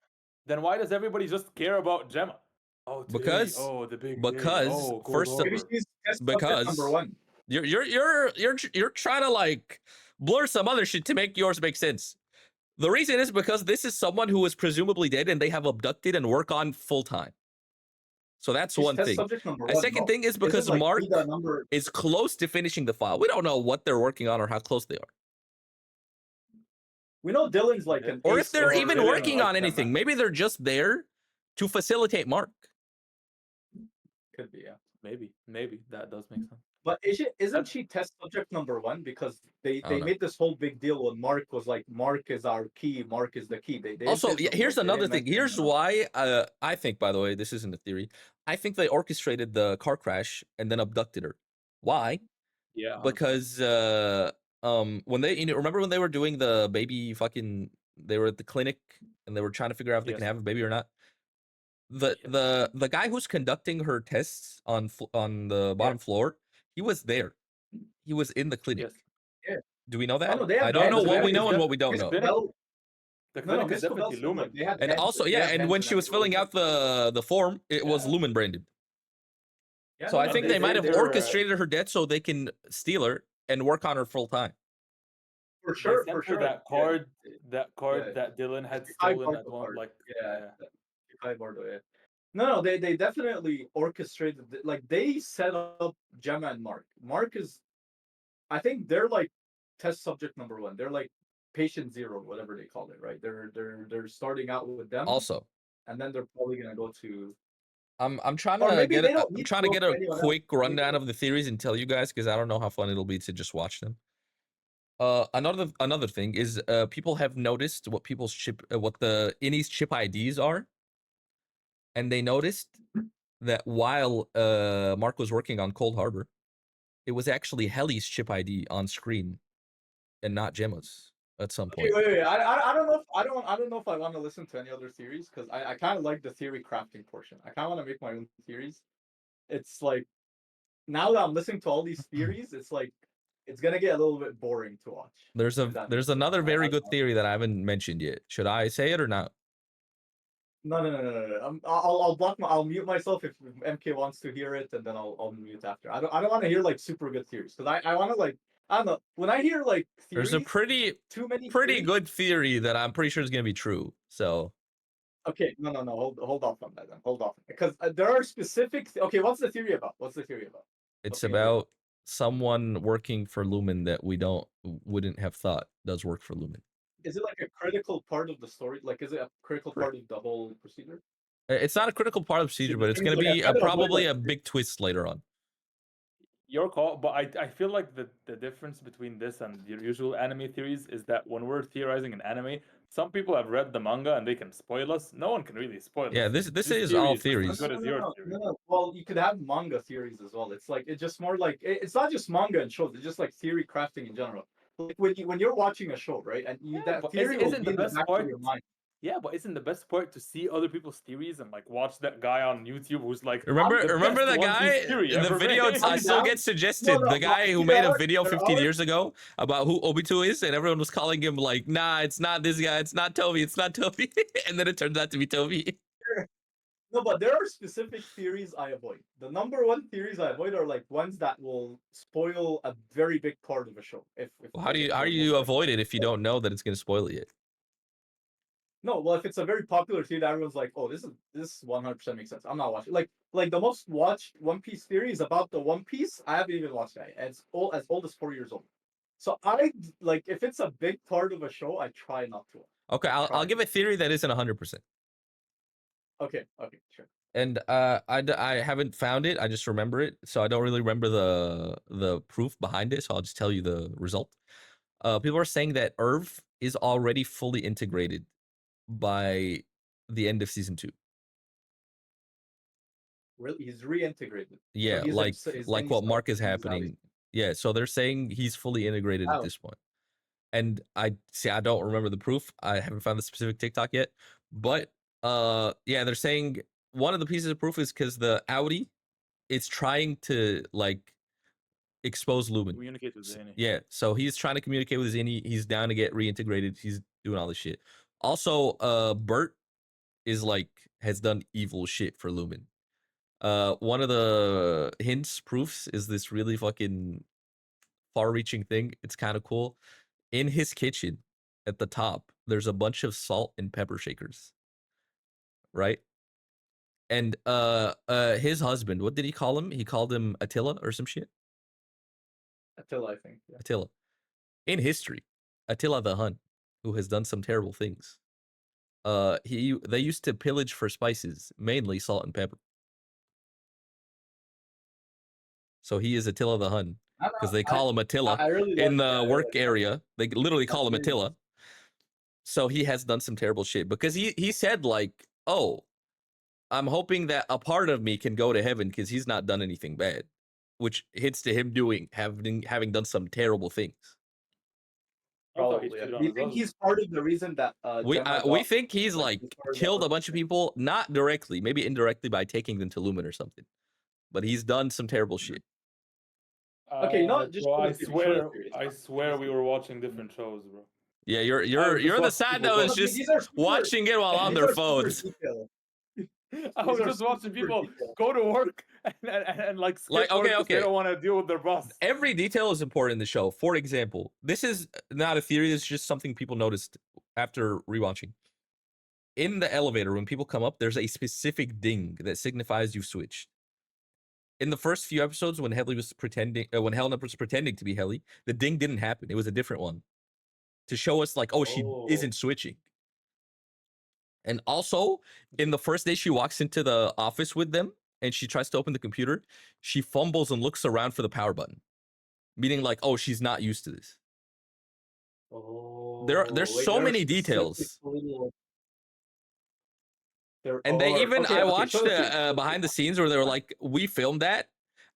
then why does everybody just care about Gemma? Oh, today, Because- oh, the big because day. Oh, first Cold of- Maybe Harbor. she's test subject because- number one. You're trying to like blur some other shit to make yours make sense. The reason is because this is someone who is presumably dead and they have abducted and work on full time. So that's She's one test thing. subject number A one. second no? thing is Isn't, because like, Mark Frida number. is close to finishing the file. We don't know what they're working on or how close they are. We know Dylan's like an. Or ace if they're or even villain working like on Gemma. anything. Maybe they're just there to facilitate Mark. Could be, yeah. Maybe that does make sense. But isn't That's- she test subject number one? Because I don't they know. made this whole big deal when Mark was like, Mark is our key, Mark is the key. They Also, didn't say yeah, so, here's like, they another didn't thing. mention Here's him. why I think, by the way, this isn't a theory. I think they orchestrated the car crash and then abducted her. Why? Yeah. 100%. Because when they remember when they were doing the baby fucking, they were at the clinic and they were trying to figure out if they can Yes. have a baby or not. The guy who's conducting her tests on the bottom floor, he was there. He was in the clinic. Yes. Do we know that? no, they have I don't heads. know The what we clinic know is and what we don't Miss know. clinic- Bell- The No, clinic is Miss Bell definitely said, Lumen. like, they have And heads, also, they yeah, have and heads when she was filling everything. out the form, it was Yeah. Lumen branded. Yeah, So no, I no, think they might have they're, orchestrated her death so they can steal her and work on her full time. for They sure, sent for her sure. that card, Yeah. that Dylan had The Kai stolen Bardo at one card. like Yeah. Kai Bardo, yeah. No, they definitely orchestrated. Like they set up Gemma and Mark. Mark is, I think they're like test subject number one. They're like patient zero, whatever they call it, right? They're starting out with them, Also, and then they're probably gonna go to. I'm trying Or to maybe get they don't I'm need trying to to go get to a anyone else. quick Maybe rundown they- of the theories and tell you guys because I don't know how fun it'll be to just watch them. Another thing is people have noticed what people's what the innies chip IDs are, and they noticed that while Mark was working on Cold Harbor, it was actually Helly's chip ID on screen, and not Gemma's at some Okay, point. wait. I don't know if I don't know if I want to listen to any other theories because I kind of like the theory crafting portion. I kind of want to make my own theories. It's like now that I'm listening to all these theories, it's like it's gonna get a little bit boring to watch. There's if that makes there's sense. another very good I- theory that I haven't mentioned yet. Should I say it or not? No. I'll block I'll mute myself if MK wants to hear it, and then I'll mute after. I don't want to hear like super good theories because I want to like I don't know when I hear like theories. There's a pretty too many theories- good theory that I'm pretty sure is gonna be true. So Okay, no. Hold off on that then. Hold off because there are specific. Okay, what's the theory about? What's the theory about? it's Okay. about someone working for Lumen that we wouldn't have thought does work for Lumen. Is it like a critical part of the story? Like, is it a critical part of the whole procedure? It's not a critical part of the procedure, but it's going to Like, I be kinda avoid, probably like, a big twist later on. your call, but I feel like the difference between this and your usual anime theories is that when we're theorizing an anime, some people have read the manga and they can spoil us. No one can really spoil Yeah, us. this is all just theories. as good as your theory. No. Well, you could have manga theories as well. It's like it's just more like it's not just manga and shows. It's just like theory crafting in general. Like when you're watching a show, right? And Yeah, that but theory will isn't be the in the best back part- of your mind. Yeah, but isn't the best part to see other people's theories and like watch that guy on YouTube who's like, Remember "I'm the the best One guy Piece theory in the ever video? made." I still down. get suggested. No, The guy who there made a are- video there 15 are- years ago about who Obito is, and everyone was calling him like, "Nah, it's not this guy. It's not Toby. It's not Toby." And then it turns out to be Toby. No, but there are specific theories I avoid. The number one theories I avoid are like ones that will spoil a very big part of a show. If Well, how do like, you if how we're do most you likely avoid to it if you spoil don't know that it's gonna spoil it? No, well, if it's a very popular theory that everyone's like, oh, this 100% makes sense. I'm not watching. Like the most watched One Piece theory is about the One Piece. I haven't even watched that. And it's as old as 4 years old. So I like if it's a big part of a show, I try not to watch. Okay, I'll give a theory that isn't 100%. Okay, sure. And I haven't found it. I just remember it, so I don't really remember the proof behind it. So I'll just tell you the result. People are saying that Irv is already fully integrated by the end of season 2. Really, he's reintegrated. Yeah, so he's like his like innie what self Mark is is out. happening. Yeah, so they're saying he's fully integrated at Wow. this point. And I don't remember the proof. I haven't found the specific TikTok yet. But yeah, they're saying one of the pieces of proof is because the Audi is trying to like expose Lumen. Communicate with Zany. Yeah, so he's trying to communicate with Zany. He's down to get reintegrated. He's doing all this shit. Also, Bert is like has done evil shit for Lumen. One of the hints, proofs, is this really fucking far-reaching thing. It's kind of cool. In his kitchen, at the top, there's a bunch of salt and pepper shakers. Right? And his husband, what did he call him? He called him Attila or some shit. Attila, I think. Yeah. Attila. In history, Attila the Hun, who has done some terrible things. They used to pillage for spices, mainly salt and pepper. So he is Attila the Hun because they call him Attila I really in like the work area. They literally call him That's very Attila. So he has done some terrible shit because he said like, "Oh, I'm hoping that a part of me can go to heaven because he's not done anything bad," which hits to him having done some terrible things. Probably. Do you think he's part of the reason that We think he's like he's part of killed that a bunch of people, not directly, maybe indirectly by taking them to Lumen or something. But he's done some terrible shit. Okay, not just bro, for the theory, show the theories. I swear we were watching different shows, bro. Yeah, you're just the watching side people though is talk. just These are super- watching it while on these their are super phones. detailed. I was These are just watching super people detailed. go to work and like skip Like, work okay, 'cause they okay. don't want to deal with their boss. Every detail is important in the show. For example, this is not a theory, it's just something people noticed after rewatching. In the elevator, when people come up, there's a specific ding that signifies you've switched. In the first few episodes, when Helly was pretending, when Helena was pretending to be Helly, the ding didn't happen. It was a different one to show us, like, oh, she isn't switching. And also, in the first day she walks into the office with them and she tries to open the computer, she fumbles and looks around for the power button, meaning like, oh, she's not used to this. There's so many details. And they even, I watched behind the scenes where they were like, we filmed that,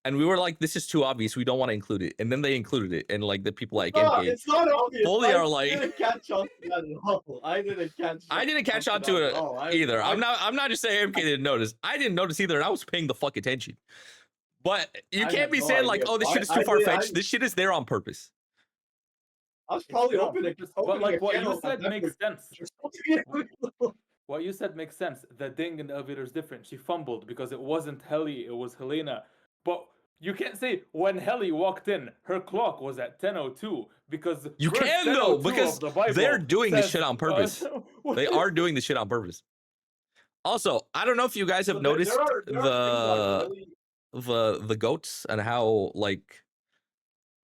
and we were like, this is too obvious. We don't want to include it. And then they included it, and like the people like MK It's not obvious. fully are like, I didn't catch on to that at all. I didn't catch on to it either. I'm not just saying MK didn't notice. I didn't notice either, and I was paying the fuck attention. But you can't be saying like, oh, this shit is too far fetched. This shit is there on purpose. I was probably opening. But like what you said makes sense. What you said makes sense. The ding in the elevator is different. She fumbled because it wasn't Helly, it was Helena. But you can't say when Helly walked in, her clock was at 10:02 because you can though, because they're doing this shit on purpose. They are doing this shit on purpose. Also, I don't know if you guys have noticed the goats and how like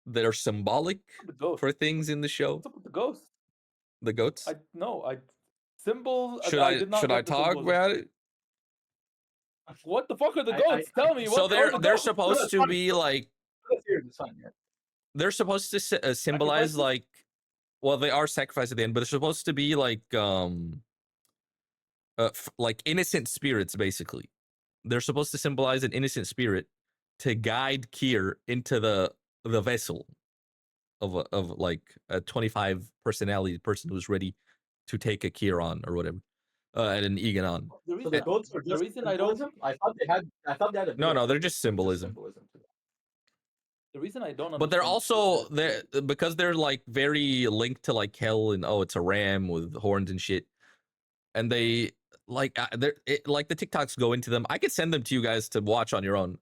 they're symbolic for things in the show. What's up with the ghosts? The goats? Symbols. Should I talk about it? What the fuck are the goats? Tell me. So they're supposed to be like. They're supposed to symbolize like, well, they are sacrificed at the end, but they're supposed to be like innocent spirits. Basically, they're supposed to symbolize an innocent spirit to guide Kier into the vessel of like a 25 personality person who's ready to take a Kier on or whatever, and an Egan on. So the goats are just symbolism? I thought they had a no, they're just symbolism. The reason I don't understand, but they're also because they're like very linked to like hell and it's a ram with horns and shit, and they like like the TikToks go into them. I could send them to you guys to watch on your own.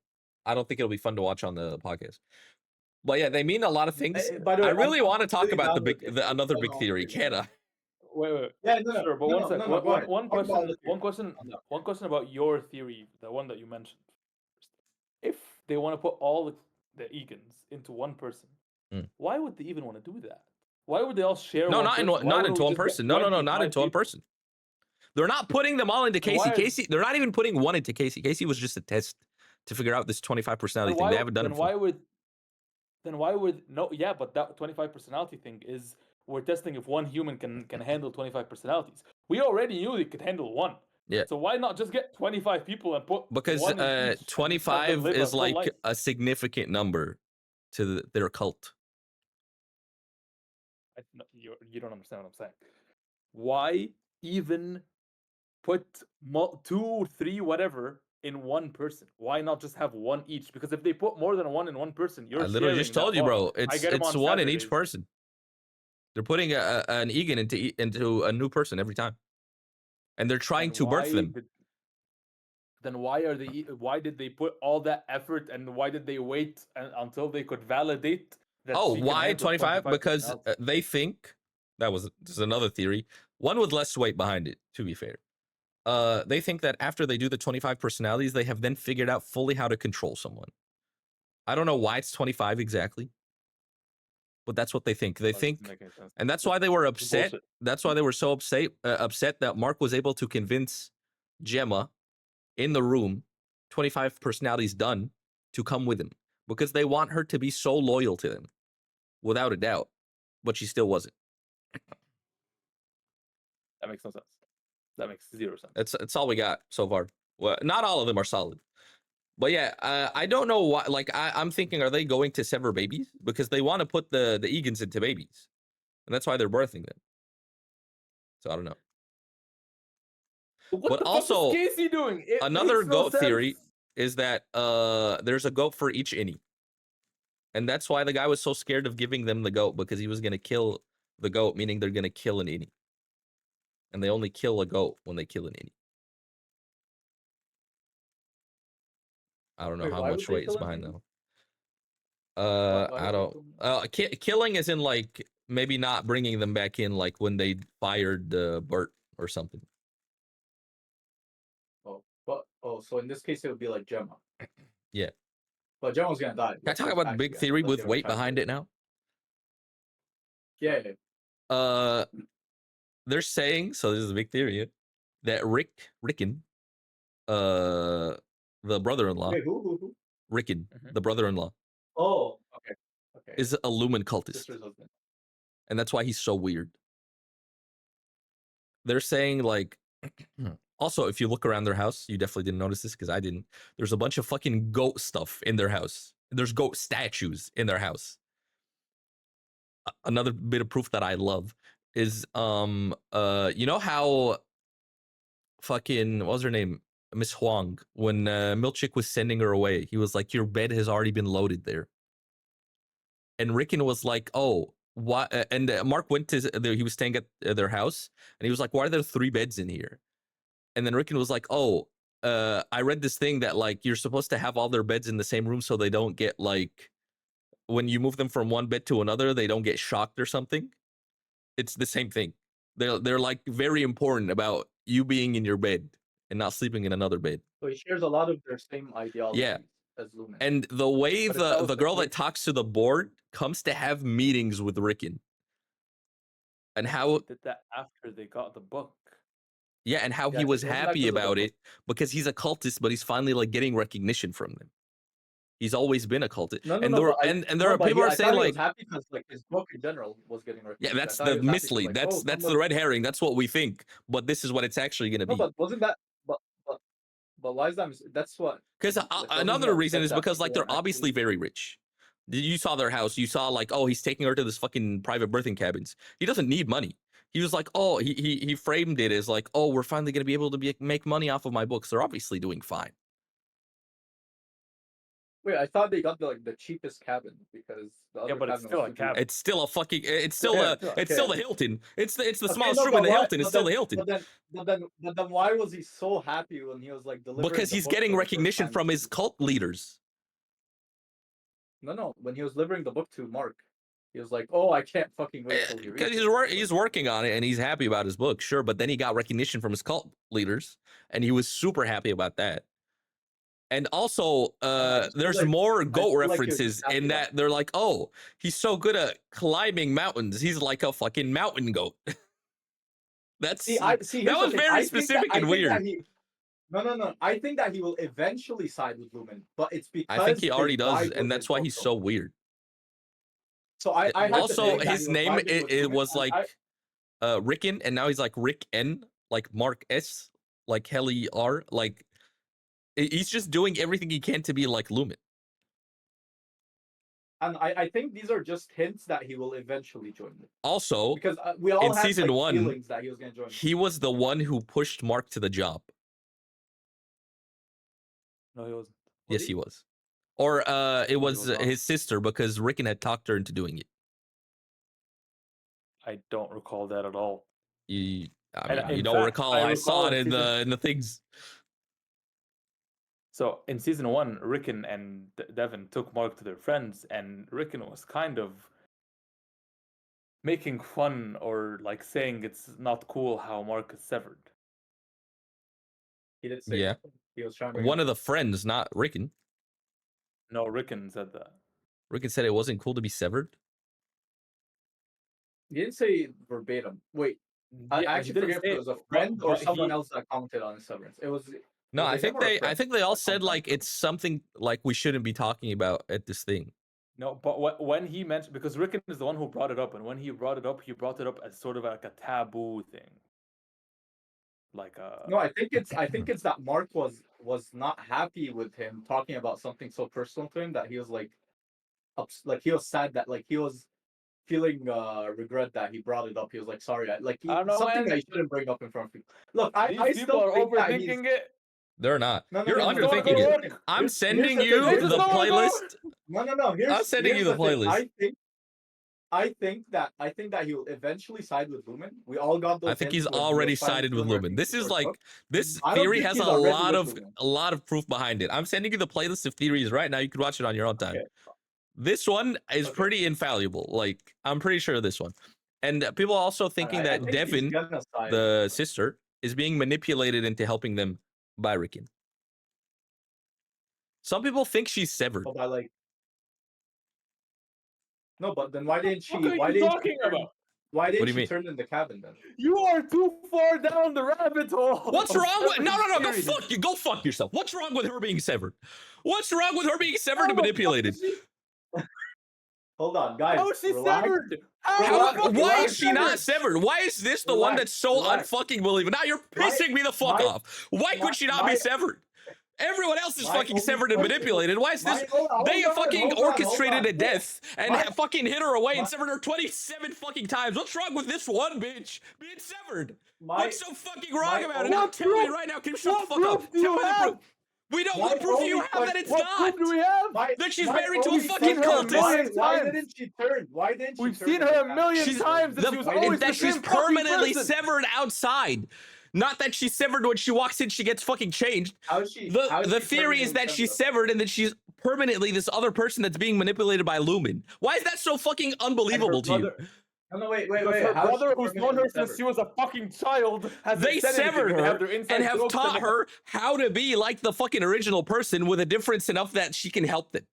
I don't think it'll be fun to watch on the podcast. But yeah, they mean a lot of things. By the way, I really I'm want to talk really about down with it. another It's big on theory. video. Can I? Wait. Yeah, no, Sure, but no, one no, sec. no, no, go ahead. One Talk about question. the One theory. question. I'm done. One question about your theory, the one that you mentioned. If they want to put all the Egans into one person, Mm. why would they even want to do that? Why would they all share? No, one not person? Why not wouldn't into we one just get person. No, not 25 into one people? person. They're not putting them all into Then Casey. why- Casey, they're not even putting one into Casey. Casey was just a test to figure out this 25 personality thing. They haven't done it Then before. why would no? Yeah, but that 25 personality thing is we're testing if one human can handle 25 personalities. We already knew they could handle one. Yeah. So why not just get 25 people and put Because one in each and just let them 25 live a is full like life? a significant number to their cult. No, you don't understand what I'm saying. Why even put 2, 3, whatever in one person? Why not just have one each? Because if they put more than one in one person, you're I literally sharing just told that you, bond. bro. I get 'em It's on one in each Saturdays. person. They're putting an Egan into a new person every time, and they're trying Then to birth why them. Then why are they? Why did they put all that effort and why did they wait until they could validate that? Oh, she can why handle 25? Because personalities? they think this is another theory. One with less weight behind it, to be fair. They think that after they do the 25 personalities, they have then figured out fully how to control someone. I don't know why it's 25 exactly, but that's what they think. They That think, doesn't make any sense. and that's why they were It's upset. bullshit. That's why they were so upset that Mark was able to convince Gemma in the room, 25 personalities done, to come with him because they want her to be so loyal to them, without a doubt. But she still wasn't. That makes no sense. That makes zero sense. That's all we got so far. Well, not all of them are solid. But yeah, I don't know why. Like, I'm thinking, are they going to sever babies? Because they want to put the Egans into babies. And that's why they're birthing them. So I don't know. What But the also, fuck is Casey doing? It another makes no goat theory sense. is that there's a goat for each innie. And that's why the guy was so scared of giving them the goat, because he was going to kill the goat, meaning they're going to kill an innie. And they only kill a goat when they kill an innie. I don't know how much weight is behind that. I don't. Killing is in like maybe not bringing them back in, like when they fired Bert or something. So in this case it would be like Gemma. Yeah. But Gemma's gonna die. Can I talk about the big theory with weight behind it now? Yeah. They're saying, so this is a big theory, that Rickon, the brother-in-law. Wait, who? Rickon, the brother-in-law. Oh, okay. Is a Lumen cultist. And that's why he's so weird. They're saying, like, also, if you look around their house, you definitely didn't notice this because I didn't. There's a bunch of fucking goat stuff in their house. There's goat statues in their house. Another bit of proof that I love is, you know how fucking, what was her name? Miss Huang, when Milchik was sending her away, he was like, your bed has already been loaded there. And Rickon was like, oh, why? And Mark went to, he was staying at their house, and he was like, why are there 3 beds in here? And then Rickon was like, oh, I read this thing that, like, you're supposed to have all their beds in the same room so they don't get, like, when you move them from one bed to another, they don't get shocked or something. It's the same thing. They're like very important about you being in your bed and not sleeping in another bed. So he shares a lot of their same ideologies. Yeah. As Lumen. And the way But the girl that talks to the board comes to have meetings with Rickon. And how did that after they got the book. Yeah, and how he was happy about it because he's a cultist, but he's finally like getting recognition from them. He's always been a cultist. There are people are saying like, happy because like his book in general was getting recognition. Yeah, that's the mislead. Like, that's the red herring. That's what we think, but this is what it's actually going to be. But wasn't that? But why is that? That's what. Because another reason is because like they're obviously very rich. You saw their house. You saw like, oh, he's taking her to this fucking private birthing cabins. He doesn't need money. He was like, oh, he framed it as like, oh, we're finally going to be able to make money off of my books. They're obviously doing fine. Wait, I thought they got the cheapest cabin because the other but it's cabin still was a super- cabin. It's still a fucking. It's still Yeah, it's still the Hilton. It's the Okay, smallest no, room in but the why- Hilton. It's but still then- the Hilton. But then why was he so happy when he was like delivering? Because the he's book getting for the first recognition time? from his cult leaders. No, when he was delivering the book to Mark, he was like, "Oh, I can't fucking wait till he reads Because it." he's working on it and he's happy about his book, sure. But then he got recognition from his cult leaders, and he was super happy about that. And also, I just feel there's like- more goat feel like he was references happy in about that they're like, oh, he's so good at climbing mountains. He's like a fucking mountain goat. That's See, that here's the was thing. very I think specific that- I and think that weird. he- No. I think that he will eventually side with Lumen, but it's because I think he already his does, vibe and was that's his why book, he's though. so weird. So I had to Also, think that his he was name vibing with it Lumen, was and like Rickon, and now he's like Rick N, like Mark S, like Helly R, like he's just doing everything he can to be like Lumen. And I think these are just hints that he will eventually join them. Also, Because we all in had season like, one, feelings that he was going to join. he was the one who pushed Mark to the job. No, he wasn't. Yes, he was. Or it was was not. his sister, because Rickon had talked her into doing it. I don't recall that at all. You, I And mean, you in don't fact, recall. I I saw recall it in in the things. So in season 1, Rickon and Devin took Mark to their friends, and Rickon was kind of making fun or like saying it's not cool how Mark is severed. He did say Yeah. that. He was trying to bring One it of up. the friends, not Rickon. No, Rickon said that. Rickon said it wasn't cool to be severed. He didn't say verbatim. Wait, I Yeah, he actually didn't forget if say it was a friend or but someone he- else that commented on his Severance. It was. No, was I it think him or a they friend? they all That said commented on like his it's something like we shouldn't be talking about at this thing. No, but when he mentioned, because Rickon is the one who brought it up, and when he brought it up as sort of like a taboo thing. Like No, I think it's that Mark was not happy with him talking about something so personal to him that he was like, he was sad that like he was feeling regret that he brought it up. He was like, sorry, I don't know, something man. that he shouldn't bring up in front of people. Look, these I people still are think that he's overthinking it. They're not. no, You're no, no, underthinking gonna it. work. I'm Here's sending the you thing, here's the the thing. playlist. No. I'm sending you the thing. playlist. I think that he will eventually side with Lumen. We all got those. I think hints he's when he already was trying to sided with deliver Lumen. This is George like Book. this I don't theory think has he's a already lot with Lumen. of proof behind it. I'm sending you the playlist of theories right now. You can watch it on your own time. Okay. This one is Okay. pretty infallible. Like I'm pretty sure of this one. And people are also thinking I that think he's Devin, gonna side the with Lumen. sister, is being manipulated into helping them by Rickon. Some people think she's severed. But by like. No, but then why didn't she? What are Why you didn't talking she turn, about? Why What do didn't you she mean? turn in the cabin then? You are too far down the rabbit hole. What's of wrong with no? Go severed fuck you. Go fuck yourself. What's wrong with her being severed? What's wrong with her being severed and How the fuck manipulated? is she- Hold on, guys. How is she relax. severed? Why is she not severed? Why is this the one Relax, that's so relax. unfucking believable? Now you're pissing me the fuck my- off. Why could she not be my- severed? Everyone else is my fucking only severed and question- manipulated. Why is this? hold They on, fucking hold on, orchestrated a hold on. death and My- fucking hit her away my- and severed her 27 fucking times. What's wrong with this one bitch being severed? What's so fucking wrong my about it? Now What tell me proof- right now. Can you shut the what fuck proof up? do you Tell me the have? proof. We don't. My What proof do you only have that it's What not? proof do we have? That she's my married to a only fucking question- cultist. Why didn't she turn? Why didn't she We've turn seen in the her a cabin? million She's times that the- she was Why always that the she's same fucking permanently person. severed outside. Not that she's severed when she walks in, she gets fucking changed. How is she? The how is she theory is that permanently she's severed? severed and that she's permanently this other person that's being manipulated by Lumen. Why is that so fucking And her unbelievable to you? brother- No, wait. Because her How is brother, she who's known her permanently since severed? she was a fucking child, has They severed her and have taught her. her how to be like the fucking original person with a difference enough that she can help them.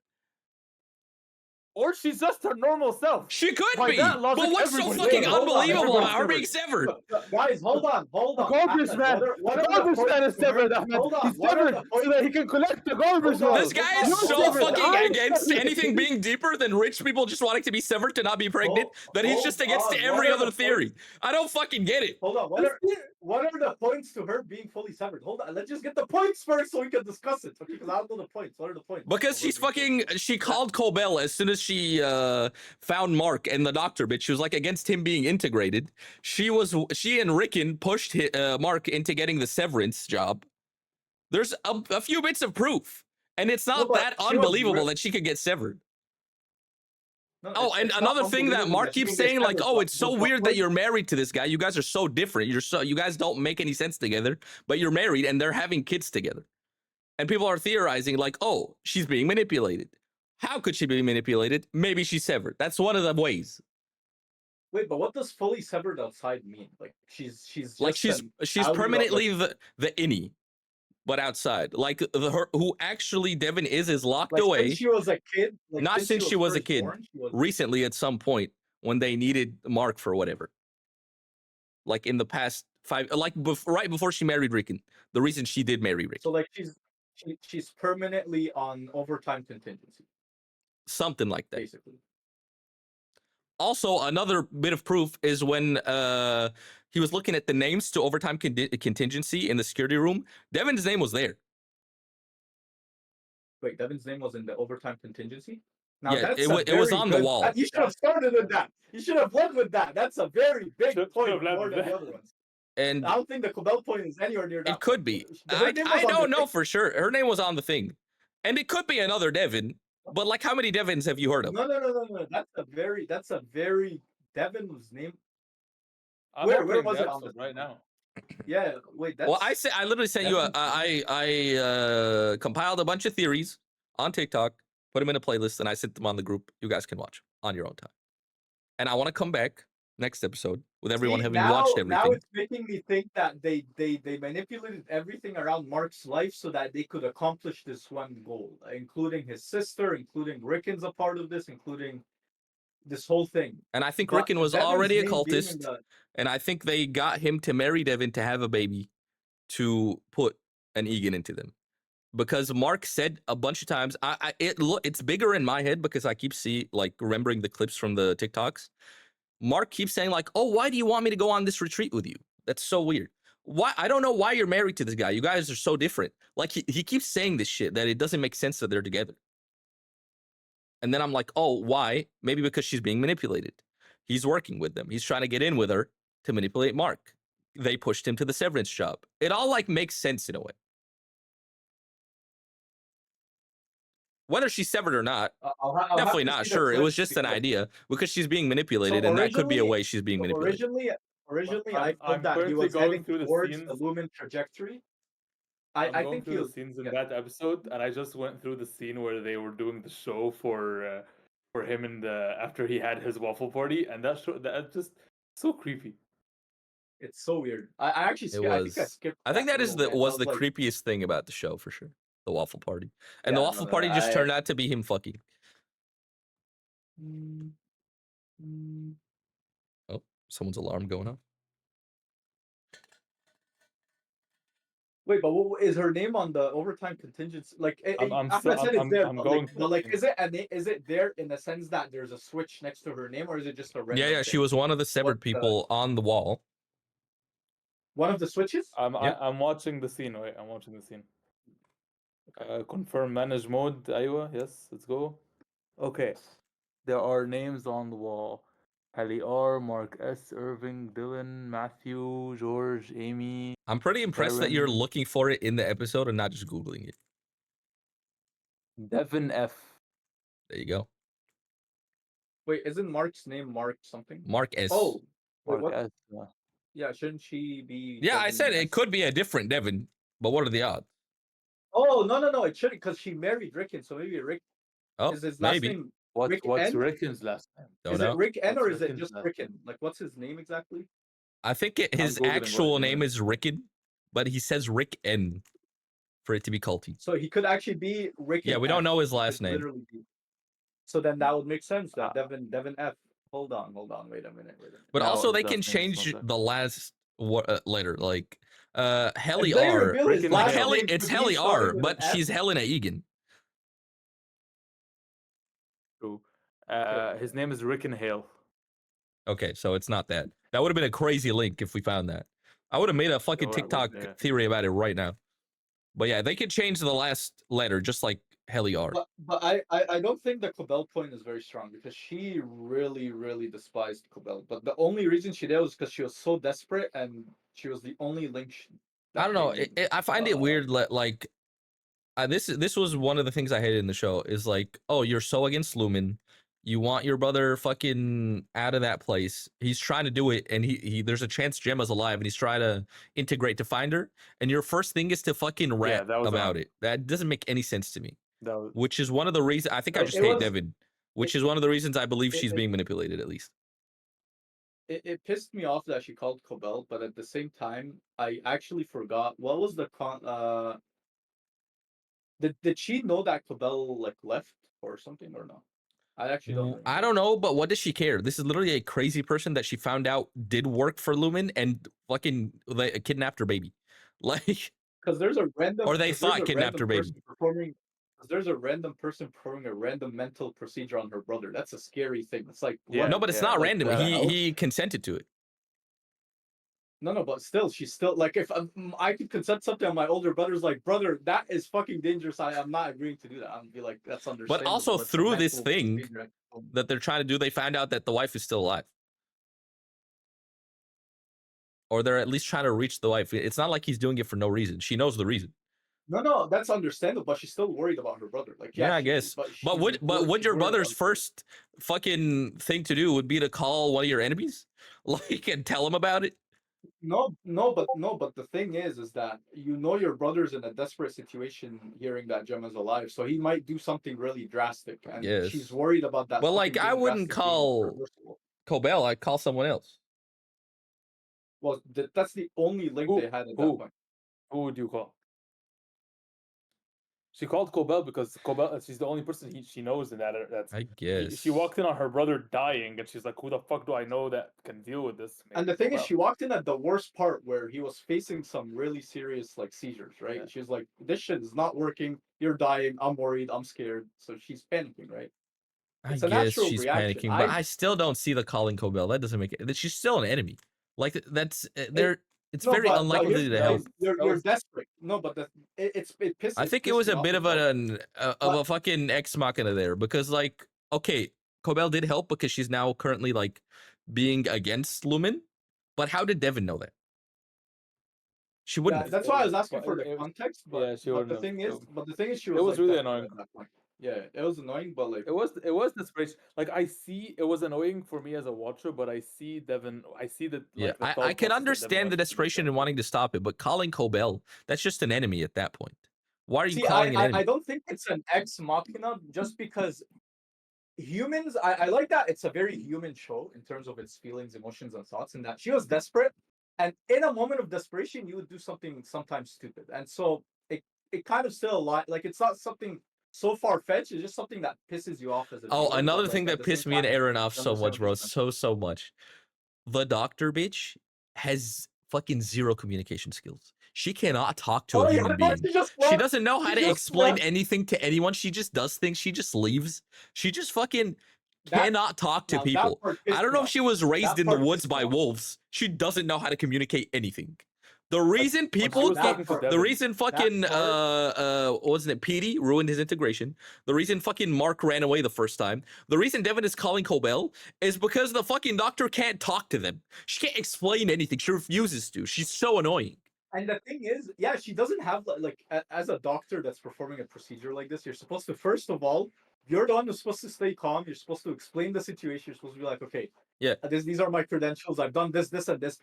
Or she's just her normal self. She could By be, that but logic, what's so everybody's fucking severed. Hold on, unbelievable about her everybody's being severed? Guys, hold on. The garbage Ahmed, man. what The are garbage points man is to her- severed, Ahmed. Hold on. He's What are severed the so points? that he can collect the garbage Hold on. man. This guy is You're so severed. fucking I'm against severed. anything being deeper than rich people just wanting to be severed to not be pregnant that he's just against Hold on, every what are other the theory. points? I don't fucking get it. Hold on. What are the points to her being fully severed? Hold on. Let's just get the points first so we can discuss it. Okay, because I don't know the points. What are the points? Because of her she's being fully fucking, she called Cobell as soon as she found Mark and the doctor bitch. She was like against him being integrated. She and Rickon pushed Mark into getting the Severance job. There's a few bits of proof. And it's No, not but that she was unbelievable that she could get severed. No, Oh, and it's not another thing that unbelievable Mark that she keeps can get saying, like, severed, oh, but it's so the weird that point- you're married to this guy. You guys are so different. You guys don't make any sense together, but you're married and they're having kids together. And people are theorizing, like, oh, she's being manipulated. How could she be manipulated? Maybe she's severed. That's one of the ways. Wait, but what does fully severed outside mean? Like she's Like just she's outie, permanently like, the innie, but outside. Like her who actually Devin is locked like away. since she was a kid, like Not since she was a first kid. born, she was Recently, at some point when they needed Mark for whatever. Like in the past 5, like right before she married Rickon. The reason she did marry Rick. so like she's permanently on overtime contingency, Something like that. basically. Also, another bit of proof is when he was looking at the names to overtime contingency in the security room. Devin's name was there. Wait, Devin's name was in the overtime contingency? Yeah, that's it was on the wall. You should have started with that. You should have led with that. That's a very big point led more with than the that. other ones. And I don't think the Cobell point is anywhere near that. it could point. be. Her name was I on the don't know thing. for sure. Her name was on the thing. And it could be another Devin. But like, how many Devins have you heard of? No. That's a very Devin's name. I'm Where opening was the it on episode the right now? Yeah, wait. That's Well, I literally sent you I compiled a bunch of theories on TikTok, put them in a playlist, and I sent them on the group. You guys can watch on your own time. And I want to come back next episode with everyone having watched everything. Now it's making me think that they manipulated everything around Mark's life so that they could accomplish this one goal, including his sister, including Rickon's a part of this, including this whole thing. And I think But Rickon was Devin's already a name being in cultist, the- and I think they got him to marry Devin to have a baby to put an Egan into them. Because Mark said a bunch of times, it's bigger in my head because I keep remembering the clips from the TikToks. Mark keeps saying like, "Oh, why do you want me to go on this retreat with you? That's so weird. Why? I don't know why you're married to this guy. You guys are so different." Like he keeps saying this shit that it doesn't make sense that they're together. And then I'm like, "Oh, why? Maybe because she's being manipulated. He's working with them. He's trying to get in with her to manipulate Mark. They pushed him to the Severance job. It all like makes sense in a way. Whether she's severed or not, I'll have definitely to not see the sure. It was clips just an because- idea because she's being manipulated, and that could be a way she's being manipulated. Originally, I'm I thought that he currently was going heading through the towards scenes. the Lumen trajectory. I'm I going think through he'll the scenes in yeah. that episode, and I just went through the scene where they were doing the show for him in the after he had his waffle party, and that just so creepy. It's so weird. I actually It I think I was. skipped. I think that is little bit. I was the like, creepiest thing about the show for sure. The waffle party, and the Yeah, waffle no, party just I- turned out to be him fucking. Oh, someone's alarm going off. Wait, but what is her name on the overtime contingency? Like, I'm Ahmed said it's I'm there, I'm but going. is it there in the sense that there's a switch next to her name, or is it just a random Yeah, she thing? was one of the severed What the- people on the wall. One of the switches? Yeah. I'm watching the scene. Wait, I'm watching the scene. Confirm manage mode. Aywa, yes, let's go. Okay. There are names on the wall. Ali R, Mark S, Irving, Dylan, Matthew, George, Amy. I'm pretty impressed that you're Darren. looking for it in the episode and not just Googling it. Devin F. There you go. Wait, isn't Mark's name Mark something? Mark S. Oh, wait, Mark what? S. Yeah, shouldn't she be? Yeah, I Devin said S? it could be a different Devin, but what are the odds? Oh no! It shouldn't because she married Rickon, so maybe Rick Oh, is his last maybe. name. What's Rick N? Rickon's last name? Don't Is know. it Rick N or What's is it Rickon's just last Rickon? Like, what's his name exactly? I think his Googling actual what his name name is Rickon, but he says Rick N for it to be culty. So he could actually be Rickon. Yeah, we don't know his He last could name. literally be. So then that would make sense. That Ah. Devin F. Hold on. Wait a minute. But No, also his they last can name is change not that. the last letter, like Helly If they R. reveal his Rickon Like last Helly, name it's to be Helly starting R, with but an F, she's Helena Egan. True. His name is Rickon Hale. Okay, so it's not that. That would have been a crazy link if we found that. I would have made a fucking No, I TikTok wouldn't, yeah. theory about it right now. But yeah, they could change the last letter just like Helly R. But I don't think the Cobell point is very strong because she really despised Cobell. But the only reason she did was because she was so desperate and she was the only link. I don't know. I find it weird. Like this was one of the things I hated in the show is like, oh, you're so against Lumen. You want your brother fucking out of that place. He's trying to do it, and he there's a chance Gemma's alive, and he's trying to integrate to find her. And your first thing is to fucking rant that was about it. That doesn't make any sense to me. That was, Which is one of the reasons I think I It- just it hate was- Devin. Which is one of the reasons I believe it- she's it- being manipulated, at least. It pissed me off that she called Cobel, but at the same time, I actually forgot what was the Did she know that Cobel like left or something or no? I actually don't remember. I don't know, but what does she care? This is literally a crazy person that she found out did work for Lumen and fucking kidnapped her baby. Like, Because there's a random or they 'cause there's thought a kidnapped her random baby. person performing. 'Cause there's a random person performing a random mental procedure on her brother. That's a scary thing. It's like Yeah. No, but it's not like, random. what the hell? He consented to it. No, but still, she's still like if I could consent something on my older brother's like, brother, that is fucking dangerous. I'm not agreeing to do that. I'm be like, that's understandable. also That's a through this mental thing procedure. That they're trying to do, they find out that the wife is still alive. Or they're at least trying to reach the wife. It's not like he's doing it for no reason. She knows the reason. No, that's understandable, but she's still worried about her brother. Like, Yeah, I guess. But would your brother's first fucking thing to do would be to call one of your enemies? Like, and tell him about it? No, but the thing is that you know your brother's in a desperate situation hearing that Gemma's alive, so he might do something really drastic, and Yes. she's worried about that. But like, something I being wouldn't drastic being call reversible. Cobel. I'd call someone else. Well, that's the only link they had at that point. Who would you call? She called Cobel because Cobel, she's the only person she knows in that. I guess. She walked in on her brother dying, and she's like, "Who the fuck do I know that can deal with this?" And the thing is, she walked in at the worst part where he was facing some really serious like seizures, right? Yeah. She was like, "This shit is not working. You're dying. I'm worried. I'm scared." So she's panicking, right? I It's a guess natural she's reaction. panicking, but I still don't see the calling Cobel. That doesn't make it. She's still an enemy. Like that's they're. It's very but unlikely here's to the help. thing, You're desperate. No, but it pisses. I think it was a bit of a fucking ex machina there because like, okay, Cobel did help because she's now currently like being against Lumen, but how did Devin know that? She wouldn't. Yeah, that's why I was asking for the context. But, yeah, but the thing is, she was. It was like really desperate annoying. at that point. Yeah, it was annoying, but like it was desperation. Like I see, it was annoying for me as a watcher, but I see Devin. I see that. Yeah, like, I can understand the desperation and wanting to stop it, but calling Cobel, that's just an enemy at that point. Why are you calling an enemy? I don't think it's an ex machina just because humans. I like that it's a very human show in terms of its feelings, emotions, and thoughts. And that she was desperate, and in a moment of desperation, you would do something sometimes stupid, and so it kind of still like it's not something so far fetched. It's just something that pisses you off as a viewer. Another but, thing like, that at the pissed same me and time, Aaron off you so understand much, what bro, he's so much. The doctor bitch has fucking zero communication skills. She cannot talk to a human being. She doesn't know how to explain anything to anyone. She just does things. She just leaves. She just fucking cannot talk to people. I don't know if she was raised in the woods by wolves. She doesn't know how to communicate anything. The reason people, the reason fucking, wasn't it, Petey ruined his integration. The reason fucking Mark ran away the first time. The reason Devin is calling Cobel is because the fucking doctor can't talk to them. She can't explain anything. She refuses to. She's so annoying. And the thing is, yeah, she doesn't have like as a doctor that's performing a procedure like this, you're supposed to first of all, you're the one who's supposed to stay calm. You're supposed to explain the situation. You're supposed to be like, okay, yeah, these are my credentials. I've done this, and this.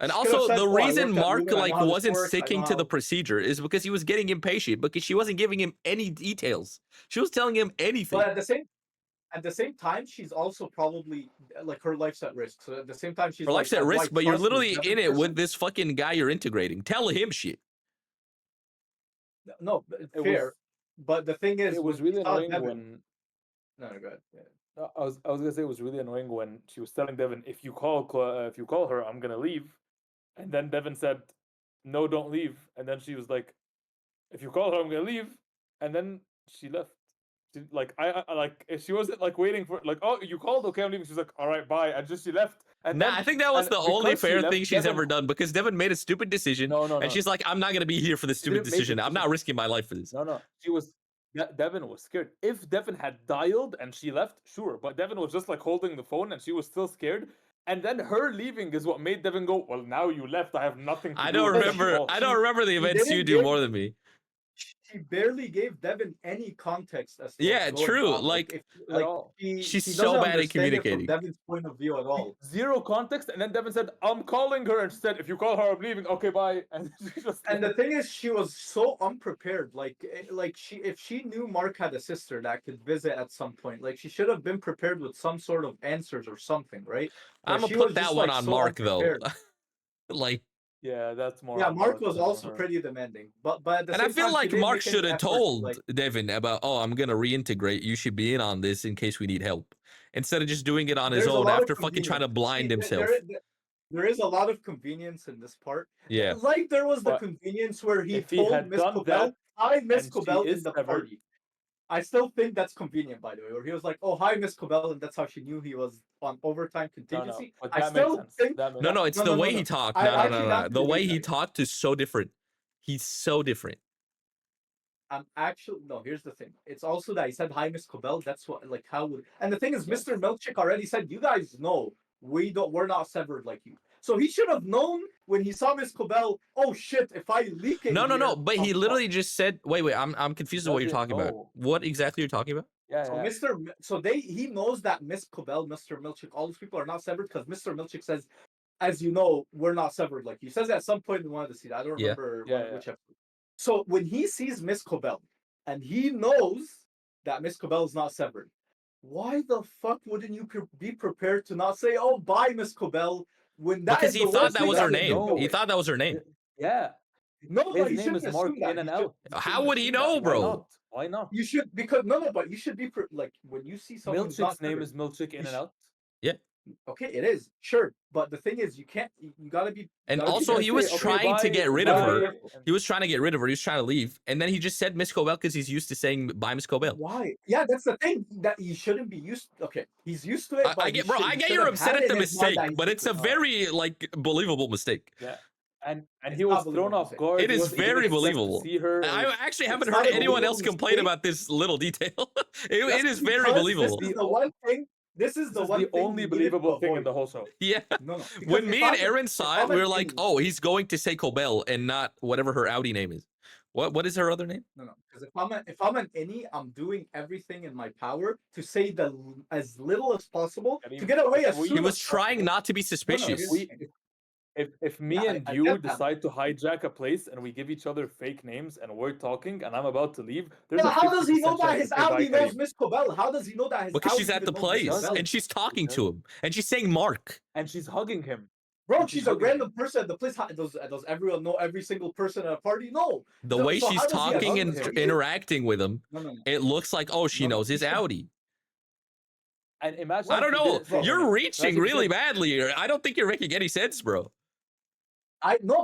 And also, the reason Mark like wasn't sticking to the procedure is because he was getting impatient because she wasn't giving him any details. She was telling him anything. But at the same time, she's also probably like her life's at risk. So at the same time, her life's at risk. But you're literally in it with this fucking guy you're integrating. Tell him shit. No, fair. But the thing is, it was really annoying when. No, go ahead. Yeah. I was gonna say it was really annoying when she was telling Devin, if you call her, I'm gonna leave. And then Devin said, "No, don't leave." And then she was like, "If you call her, I'm gonna leave." And then she left. She, like I like she wasn't like waiting for like, "Oh, you called? Okay, I'm leaving." She's like, "All right, bye." And just she left. And I think that was the only fair thing she's ever done because Devin made a stupid decision. And she's like, "I'm not gonna be here for this stupid decision. I'm not risking my life for this." No, she was. Devin was scared. If Devin had dialed and she left, sure. But Devin was just like holding the phone and she was still scared. And then her leaving is what made Devin go, well, now you left. I have nothing to do. I don't remember the events you do more than me. she barely gave Devin any context as to Yeah, what's going true. on. Like, if At all. she's she so doesn't bad at understand it from communicating. Devin's point of view at all. Zero context, and then Devin said, "I'm calling her," and she said, "If you call her, I'm leaving." Okay, bye. And she just And the thing is, she was so unprepared. Like if she knew Mark had a sister that could visit at some point, like she should have been prepared with some sort of answers or something, right? But I'm gonna she put was that just one like on so Mark though. unprepared. Like, yeah, that's more. Yeah, on Mark was than on also her. pretty demanding, but at the and I same feel time, she like didn't Mark make any should have effort to, told like. Devin about, oh, I'm gonna reintegrate. You should be in on this in case we need help, instead of just doing it on his There's a own lot of after fucking trying to convenience. blind See, himself. there is a lot of convenience in this part. Yeah. Like there was the But convenience where he if he told had Miss done Cobell, that, "Hi, Miss and she Cobell," in is the severed, party. I still think that's convenient, by the way, where he was like, "Oh, hi, Miss Cobell," and that's how she knew he was on overtime no, contingency. but I that makes still sense. think That makes No, sense. no, it's no, the no, no, way no. he talked. I No, no, actually no, no. have to The way believe he that. talked is so different. He's so different. I'm actually no. Here's the thing. It's also that he said, "Hi, Miss Cobell." That's what, like, how would. And the thing is, Yes. Mr. Milkchick already said, "You guys know we're not severed like you." So he should have known when he saw Miss Cobell. Oh shit! If I leak it No, no, no. here, But he I'm literally just said, wait, I'm confused with what you're doesn't talking about. know. What exactly you're talking about? Yeah, So yeah. he knows that Miss Cobell, Mr. Milkchick, all those people are not severed because Mr. Milkchick says, "As you know, we're not severed like you." He says it at some point in one of the scenes. I don't Yeah. remember Yeah, which episode. So when he sees Miss Cobell and he knows that Miss Cobell is not severed, why the fuck wouldn't you be prepared to not say, "Oh, bye, Miss Cobell," when that Because is he the thought worst that thing was that her could be name. He doing? thought that was her name. Yeah. No, but His he name shouldn't is Mark assume that. in and He should- out. he How shouldn't would he assume know, that. Why bro? not? Why not? You should because no, but you should be like when you see someone who's not Milkchick's name severed. is Milkchick in and out. Okay, it is sure, but the thing is, you can't. You gotta be. And gotta be also, gonna he careful. was say, okay, trying to bye, get rid of bye. her. Careful. He was trying to get rid of her. He was trying to leave. And then he just said Miss Cobell because he's used to saying bye, Miss Cobell. Why? Yeah, that's the thing that he shouldn't be used. Okay, he's used to it. But I get, bro, I get you're upset at the mistake, but it's a very, like, believable mistake. Yeah. And It's he was not thrown believable off to say. guard. It is He didn't very expect to believable. see her. I actually haven't It's heard not a anyone believable else complain mistake. about this little detail. it Just is very because believable. This is the one thing. This is the This is one the thing only you needed to believable thing in avoid. the whole show. Yeah. No. because When if me and I'm a- Aaron if saw it, I'm we an were like, Indian- oh, he's going to say Cobell and not whatever her Audi name is. What is her other name? No. Because if I'm an innie, I'm doing everything in my power to say as little as possible I mean, to get away as we- soon He was as trying possible. not to be suspicious. here's- we if me Yeah, and I you get that. decide to hijack a place and we give each other fake names and we're talking and I'm about to leave, there's Well, a how does he 50% know that chance his to say bye, Audi knows Karim. Miss Cobell? How does he know that his Because Audi she's at the even knows Miss place Cobell? and she's talking does. to him and she's saying Mark. And she's hugging him. Bro, And she's she's a hugging him. random person at the place. Does everyone know every single person at a party? No. The So- way so she's how does he talking hug and him? interacting with him, No. it looks like, oh, she No, knows his he should- Audi. And imagine I if don't he know. didn't say You're anything. reaching Imagine if he really said, badly here. I don't think you're making any sense, bro.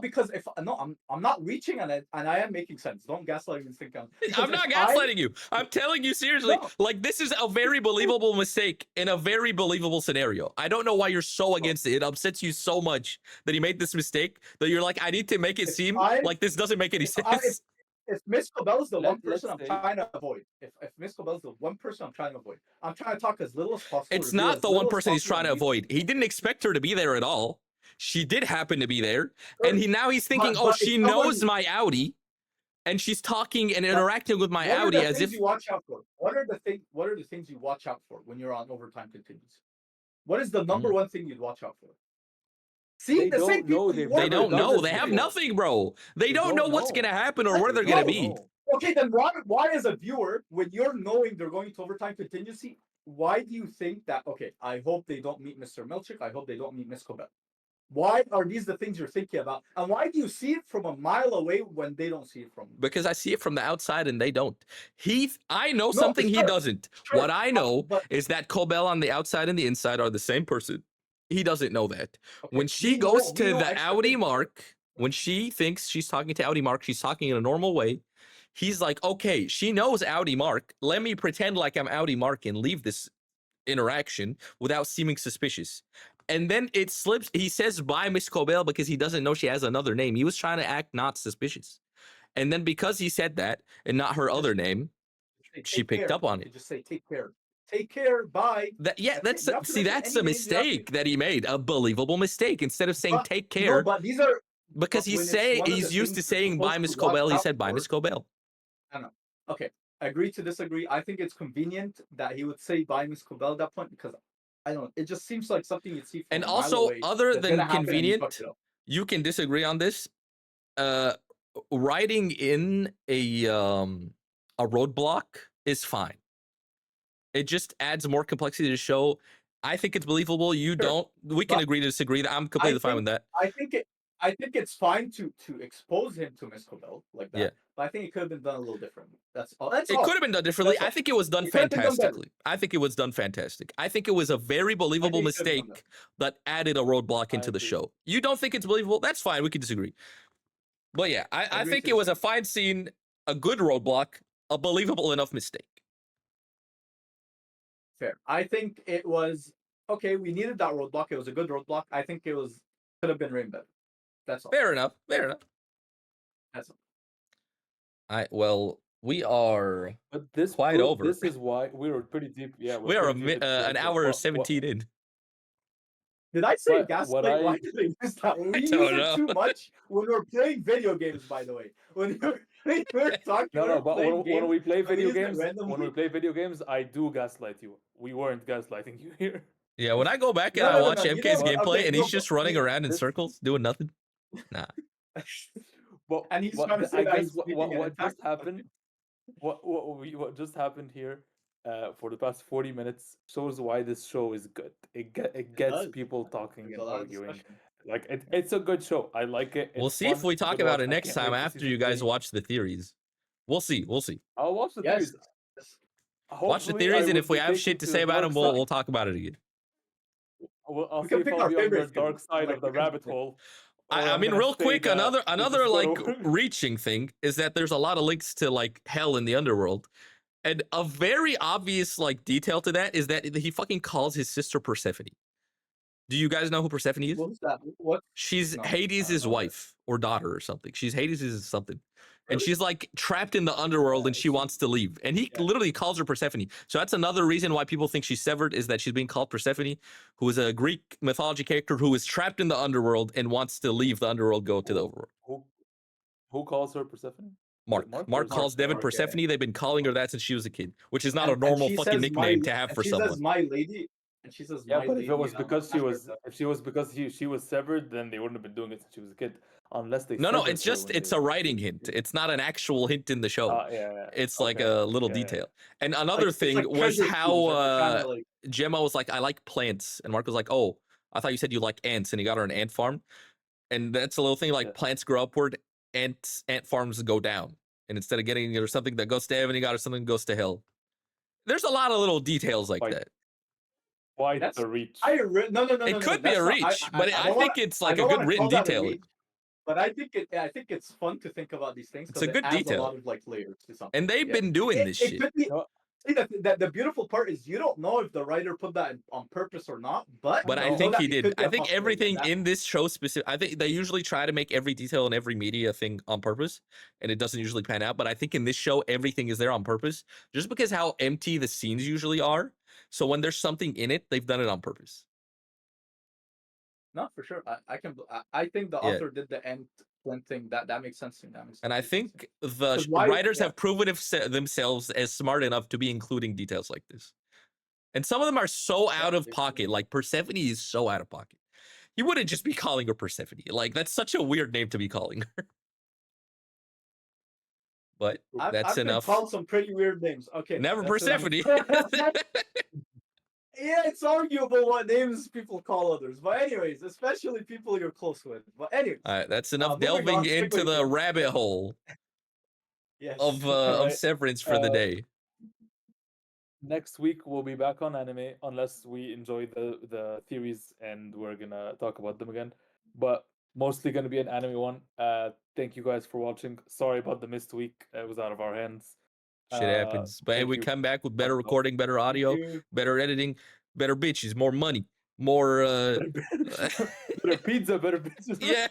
Because I'm not reaching and I am making sense. Don't gaslight me and think I'm not gaslighting you. I'm telling you seriously. No. Like, this is a very believable mistake in a very believable scenario. I don't know why you're so against it. It upsets you so much that he made this mistake that you're like, I need to make it seem like this doesn't make any sense. If Miss Cobell is the one Let's person I'm say- trying to avoid, if Miss Cobell is the one person I'm trying to avoid, I'm trying to talk as little as possible. It's to do not as the little one as person he's possible trying to and avoid. He didn't expect her to be there at all. She did happen to be there. And now he's thinking, But- oh, but if she someone- knows my Audi. And she's talking and interacting with my What are Audi the as things if. you watch out for? What are the things you watch out for when you're on overtime continues? What is the number one thing you'd watch out for? See, They the don't same know, people. they've work They never with don't done know. this They have before. nothing, bro. They don't know what's know. going to happen or where they're They going to don't be. Okay, then why as a viewer, when you're knowing they're going to overtime contingency, why do you think that, okay, I hope they don't meet Mr. Milchick, I hope they don't meet Miss Cobell? Why are these the things you're thinking about? And why do you see it from a mile away when they don't see it from you? Because I see it from the outside and they don't. I know something he sure. doesn't. Sure. What I know But- is that Cobell on the outside and the inside are the same person. He doesn't know that. Okay, When she we know- goes we to know the extra Audi things. Mark, when she thinks she's talking to Audi Mark, she's talking in a normal way. He's like, okay, she knows Audi Mark. Let me pretend like I'm Audi Mark and leave this interaction without seeming suspicious. And then it slips. He says bye, Miss Cobell, because he doesn't know she has another name. He was trying to act not suspicious. And then because he said that and not her other name, she Take picked care. up on You it. just say take care. Take care. Bye. Yeah, That's it. You have to see, mention that's any a names, you have to- mistake that he made. A believable mistake. Instead of saying But- take No, care, but these are because but when it's one of the he's used to things you're saying bye, supposed Miss to watch Cobell. He out said bye, for- Miss Cobell. I don't know. Okay, agree to disagree. I think it's convenient that he would say bye Miss Cobell at that point because I don't know. It just seems like something you'd see from And a mile also, away. other That's than gonna happen and you fucked convenient, it up. you can disagree on this. Writing in a roadblock is fine. It just adds more complexity to the show. I think it's believable. You Sure. don't. We can But agree to disagree. I'm completely fine with that. I think it's fine to expose him to Miss Cobell like that. Yeah. But I think it could have been done a little differently. That's all. That's It all. could have been done differently. That's all. I think it was done It could have been done better. fantastically. I think it was done fantastic. I think it was a very believable it could have been done mistake that added a roadblock I into the agree. show. You don't think it's believable? That's fine. We can disagree. But yeah, I Agree think to it was a fine scene, a good roadblock, a believable enough mistake. Fair. I think it was okay. We needed that roadblock. It was a good roadblock. I think it was could have been written better. That's all. Fair enough. Fair enough. That's all. Well, we are But this quite over. This is why we were pretty deep. Yeah, we are pretty deep into an it, hour but 17 in. Did I say But gaslight? what Why I- did I use that? We I use don't it know. too much when we're playing video games. By the way, when we're talking, No, but playing when games, we play and we video use it games, when randomly. we play video games, I do gaslight you. We weren't gaslighting you here. Yeah, when I go back and No, I no, no, watch no, you MK's know what? gameplay Okay, and no, he's just but running around in this- circles doing nothing. Nah. But And he's but trying to say I that guess he's speaking in what attack. just happened, what just happened here, for the past 40 minutes shows why this show is good. It gets does. people talking There's and a lot of arguing. discussion. Like it's a good show. I like it. We'll It's see if fun, we it's a talk good about watch. it I next can't time wait to after season you guys 3. watch the theories. We'll see. We'll see. I'll watch the Yes. theories. Yes. Watch the Hopefully, theories, I and will if we be have shit taken to the say about dark them, we'll side. talk about it again. I'll We see can if pick I'll our be on the favorites, dark side like, of the we can rabbit pick. hole. I or I'm mean, gonna real say quick, that another this is like whatever. reaching thing is that there's a lot of links to like hell in the underworld, and a very obvious like detail to that is that he fucking calls his sister Persephone. Do you guys know who Persephone is? What was that? What? She's No, Hades' no, wife or daughter or something. She's Hades' something. And Really? she's like trapped in the underworld and she she- wants to leave. And he yeah. literally calls her Persephone. So that's another reason why people think she's severed is that she's being called Persephone, who is a Greek mythology character who is trapped in the underworld and wants to leave the underworld, go to the overworld. Who calls her Persephone? Mark. Mark or Mark is calls it Devin Mark, yeah. Persephone. They've been calling her that since she was a kid, which is not a And normal she fucking says nickname my- to have and for she someone. says my lady, and she says Yeah, my but lady. if it was because she was, after if she was because she was severed, then they wouldn't have been doing it since she was a kid, unless they. No, severed it's her just when it's they a were writing hint. It's not an actual hint in the show. Yeah. It's like Okay. a little Yeah, yeah. detail. And another it's thing like was treasure how clues, and they're kinda like, Gemma was like, I like plants. And Mark was like, oh, I thought you said you like ants. And he got her an ant farm. And that's a little thing like Yeah. plants grow upward, ant farms go down. And instead of getting her something that goes to heaven, he got her something that goes to hell. There's a lot of little details like Quite- that. Quite That's- the reach. no. It could be a reach, but I don't think wanna- it's like a don't good wanna written call that a detail. reach, But I think it's fun to think about these things It's because a good adds detail. a lot of like layers to something. And they've Yeah. been doing this shit. Could be, No. see, the beautiful part is you don't know if the writer put that on purpose or not, but But you I know think that he it did. could be I a think possibility, everything and that- in this show specific. I think they usually try to make every detail in every media thing on purpose, and it doesn't usually pan out. But I think in this show, everything is there on purpose, just because how empty the scenes usually are. So when there's something in it, they've done it on purpose. No, for sure. I think the Yeah. author did the end thing. That makes sense to me. And I think the 'Cause why- writers yeah. have proven themselves as smart enough to be including details like this. And some of them are so out of they- pocket. Like Persephone is so out of pocket. You wouldn't just be calling her Persephone. Like that's such a weird name to be calling her. But that's I've been enough. called some pretty weird names. Okay, Never that's enough. Persephone. Yeah, it's arguable what names people call others. But anyways, especially people you're close with. But anyways, All right, that's enough moving on, delving stick into with the you. rabbit hole yes. of Alright. Severance for the Uh, day. Next week we'll be back on anime unless we enjoy the theories and we're gonna talk about them again. But mostly gonna be an anime one. Thank you guys for watching. Sorry about the missed week. It was out of our hands. Shit happens. But hey, thank we you. come back with better Thank you. recording, better audio, You- better editing, better bitches, more money, more Better pizza, better pizza. yeah.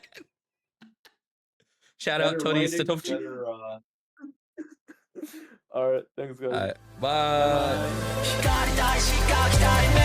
Shout out better Tony writing, Statovci. better, All right, thanks guys. All right, bye. 光りたいしかきたい